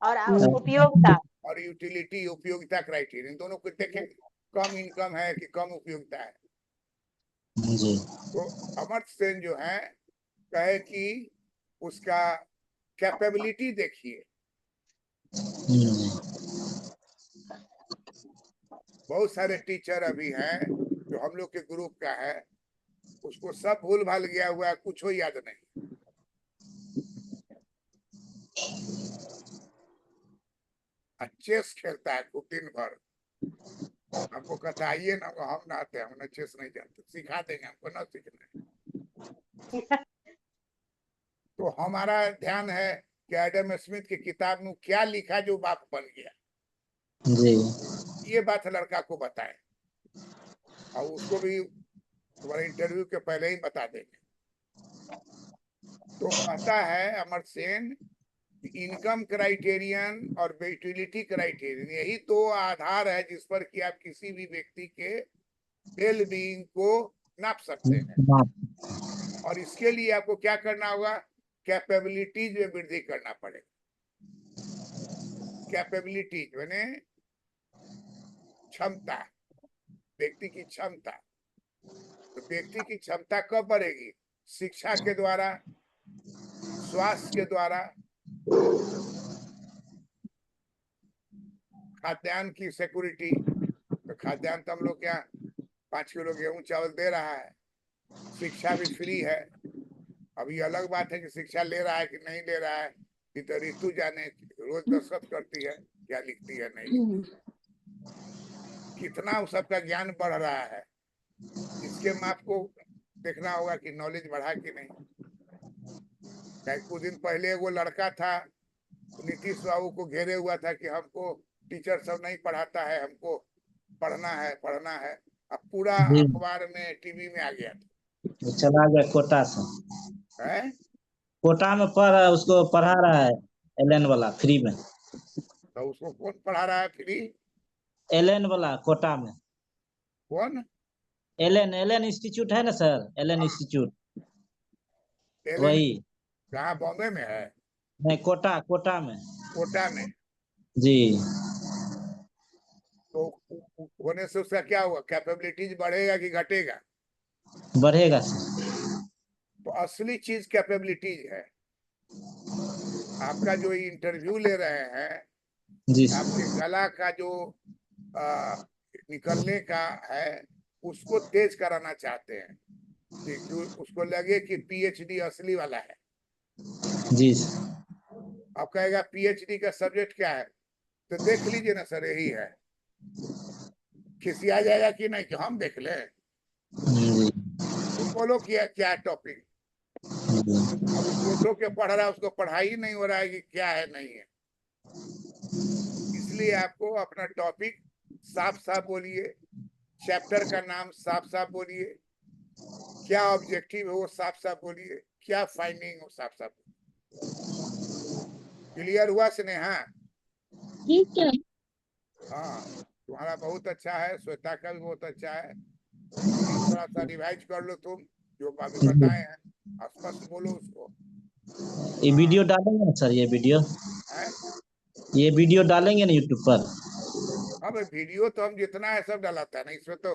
और उपयोगिता और यूटिलिटी उपयोगिता क्राइटेरियन, दोनों को देखें। कम इनकम है कि कम उपयोगिता है। जी तो अमर्त्य सेन जो है कहे कि उसका कैपेबिलिटी देखिए। बहुत सारे टीचर अभी हैं जो हम लोग के ग्रुप का है, उसको सब भूल भाल गया हुआ है, कुछ हो याद नहीं। चेस खेलता है खूब दिन भर, हमको कहता आइए ना, हम ना आते, हम चेस नहीं जानते, सिखा देंगे, हमको ना सीखना। तो हमारा ध्यान है कि एडम स्मिथ की किताब में क्या लिखा जो बाप बन गया, जी ये बात लड़का को बताएं, और उसको भी तुम्हारे इंटरव्यू के पहले ही बता देंगे। तो कहता है अमर्त्य सेन, इनकम क्राइटेरियन और यूटिलिटी क्राइटेरियन यही तो आधार है जिस पर कि आप किसी भी व्यक्ति के वेल बीइंग को नाप सकते हैं। और इसके लिए आपको क्या करना होगा, कैपेबिलिटीज में वृद्धि करना पड़ेगा। कैपेबिलिटीज माने क्षमता, व्यक्ति की क्षमता। तो व्यक्ति की क्षमता कब बढ़ेगी? शिक्षा के द्वारा, स्वास्थ्य के द्वारा, खाद्यान्न की सिक्योरिटी। तो खाद्यान्न तो हम लोग क्या 5 किलो गेहूं चावल दे रहा है, शिक्षा भी फ्री है। अभी अलग बात है कि शिक्षा ले रहा है कि नहीं ले रहा है, कि तो ऋतु जाने, रोज दस्तखत करती है, क्या लिखती है नहीं, कितना उस सबका ज्ञान बढ़ रहा है, इसके माप को देखना होगा कि नॉलेज बढ़ा कि नहीं। कुछ दिन पहले वो लड़का था, नीतीश बाबू को घेरे हुआ था कि हमको टीचर सब नहीं पढ़ाता है, हमको पढ़ना है पढ़ना है। अब पूरा अखबार में, टीवी में आ गया था। चला गया कोटा से, है कोटा में उसको पढ़ा रहा है एलएन वाला फ्री में। तो उसको कौन पढ़ा रहा है फ्री? एलएन वाला कोटा में, कौन? एलएन इंस्टीट्यूट है ना सर, एलएन इंस्टीट्यूट, वही। कहाँ, बॉम्बे में है? नहीं, कोटा में। कोटा में। जी। तो होने से उसका क्या हुआ, कैपेबिलिटीज बढ़ेगा कि घटेगा? बढ़ेगा सर। तो असली चीज कैपेबिलिटीज है। आपका जो इंटरव्यू ले रहे हैं, जी आपके गला का जो निकलने का है उसको तेज कराना चाहते हैं, कि उसको लगे कि पीएचडी असली वाला है। जी। अब कहेगा पीएचडी का सब्जेक्ट क्या है, तो देख लीजिए ना सर यही है, खिसिया जाएगा कि नहीं कि हम देख ले। तुम बोलो क्या टॉपिक, अब उठो के पढ़ रहा है, उसको पढ़ाई नहीं हो रहा है कि क्या है नहीं है। इसलिए आपको अपना टॉपिक साफ साफ बोलिए, चैप्टर का नाम साफ साफ बोलिए, क्या ऑब्जेक्टिव है वो साफ साफ बोलिए, क्या फाइंडिंग हो साफ साफ। क्लियर हुआ स्नेहा? ठीक है। हाँ, तुम्हारा बहुत अच्छा है, श्वेता का भी बहुत अच्छा है। थोड़ा सा रिवाइज कर लो तुम, जो अभी बताए हैं स्पष्ट बोलो उसको। ये वीडियो डालेंगे ना सर, हैं? ये वीडियो डालेंगे ना यूट्यूब पर? अब वीडियो तो हम जितना है सब डलाता है ना, इसमें तो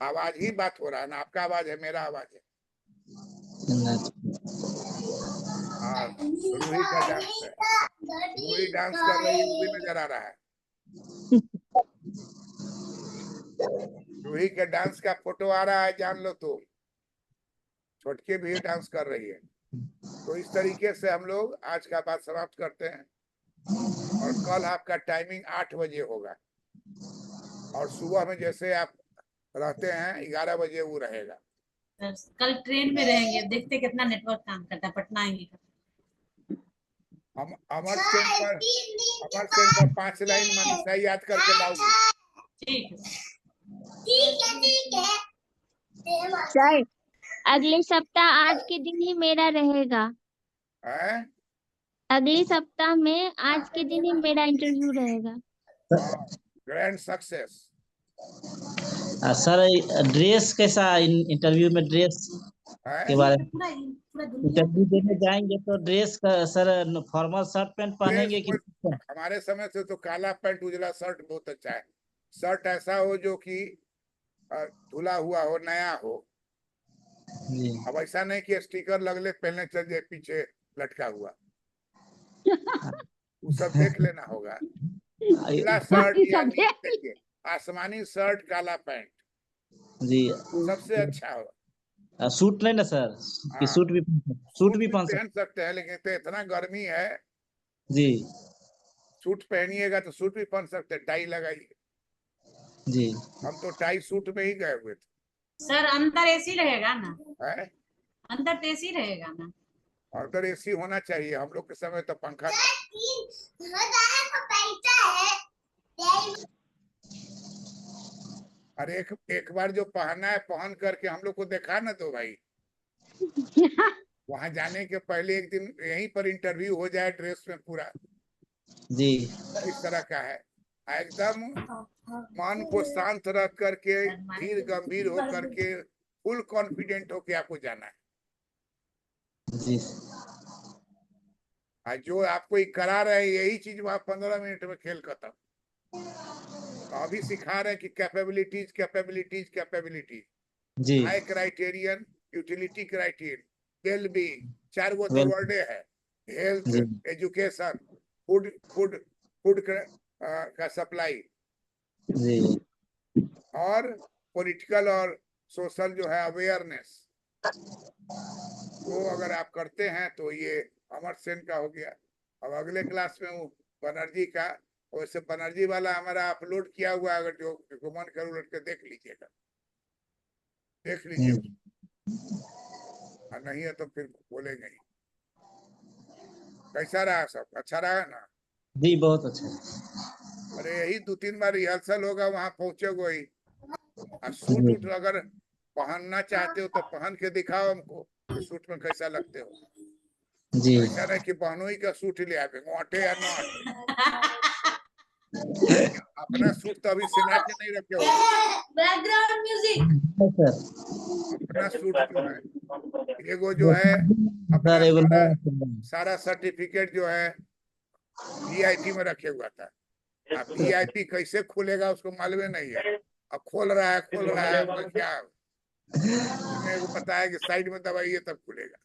आवाज ही बात हो रहा है ना, आपका आवाज है मेरा आवाज है। हाँ, रूही का डांस है, रूही डांस कर रही है वो भी नजर आ रहा है। रूही के डांस का फोटो आ रहा है, जान लो तो छोटके भी डांस कर रही है। तो इस तरीके से हम लोग आज का बात समाप्त करते हैं, और कल आपका टाइमिंग 8 बजे होगा, और सुबह में जैसे आप रहते हैं 11 बजे वो रहेगा। कल ट्रेन में रहेंगे, देखते कितना नेटवर्क काम करता है, पटना आएंगे। हम अमर सेन पर 5 लाइन मनीषा याद करके लाओगी। ठीक है। सर अगले सप्ताह आज के दिन ही मेरा रहेगा। हैं? अगले सप्ताह में आज के दिन ही मेरा इंटरव्यू रहेगा। Grand success. सर ड्रेस कैसा, इंटरव्यू में ड्रेस के बारे में? पूरा इंटरव्यू देने जाएंगे तो ड्रेस का सर फॉर्मल शर्ट पैंट पहनेंगे कि? हमारे समय से तो काला पैंट उजला शर्ट बहुत अच्छा है। शर्ट ऐसा हो जो कि धुला हुआ हो, नया हो। जी। अब ऐसा नहीं कि स्टिकर लगले पहनने चल जाए पीछे लटका हुआ, वो सब देख लेना होगा। नीला शर्ट या देखिए आसमानी शर्ट काला पैंट जी सबसे अच्छा हो। सूट नहीं ना सर, कि हाँ, सूट भी पहन पहन सकते हैं, लेकिन तो इतना गर्मी है, जी सूट पहनिएगा तो सूट भी पहन सकते हैं, टाई लगाइए। जी। हम तो टाई सूट में ही गए हुए थे। सर अंदर एसी रहेगा ना? है? अंदर तो एसी रहेगा ना? और तो एसी होना चाहिए, हम लोग के समय तो पंखा था। अरे एक बार जो पहना है पहन करके हम लोग को देखा ना तो भाई, वहां जाने के पहले एक दिन यहीं पर इंटरव्यू हो जाए ड्रेस में पूरा जी इस तरह का है। एकदम मन को शांत रख करके, धीर गंभीर हो करके, फुल कॉन्फिडेंट होके आपको जाना है। जी। जो आपको करा रहे हैं यही चीज वहां 15 मिनट में खेल खत्म। तो अभी सिखा रहे हैं कि कैपेबिलिटीज कैपेबिलिटीज कैपेबिलिटीज, जी high criterion, utility criterion, well being, 4 वो तो वर्डे है। Health, education, food food food का सप्लाई, जी और पॉलिटिकल और सोशल जो है अवेयरनेस, वो अगर आप करते हैं तो ये अमर सेन का हो गया। अब अगले क्लास में वो बनर्जी का, वैसे बनर्जी वाला हमारा अपलोड किया हुआ है, अगर जो मन कर उलट के देख लीजिएगा, देख लीजिए, और नहीं है तो फिर बोलेंगे ही। कैसा रहा सब? अच्छा रहा ना? जी बहुत अच्छा। अरे यही 2-3 बार रिहर्सल होगा, वहां पहुंचोगे ही। और सूट उट अगर पहनना चाहते हो तो पहन के दिखाओ हमको कि सूट में कैसा लगते हो। जी ऐसा नहीं कि बहनोई का सूट ले आवे, मोटे या ना अपना सूट तो अभी सिला के नहीं रखे हो। Background music. अपना सूट जो है, एगो जो है अपना सारा सर्टिफिकेट जो है वीआईपी में रखे हुआ था। अब वीआईपी कैसे खुलेगा उसको मालूम नहीं है। अब खोल रहा है तो क्या उसमें पता है कि साइड में दबाइए तब खुलेगा।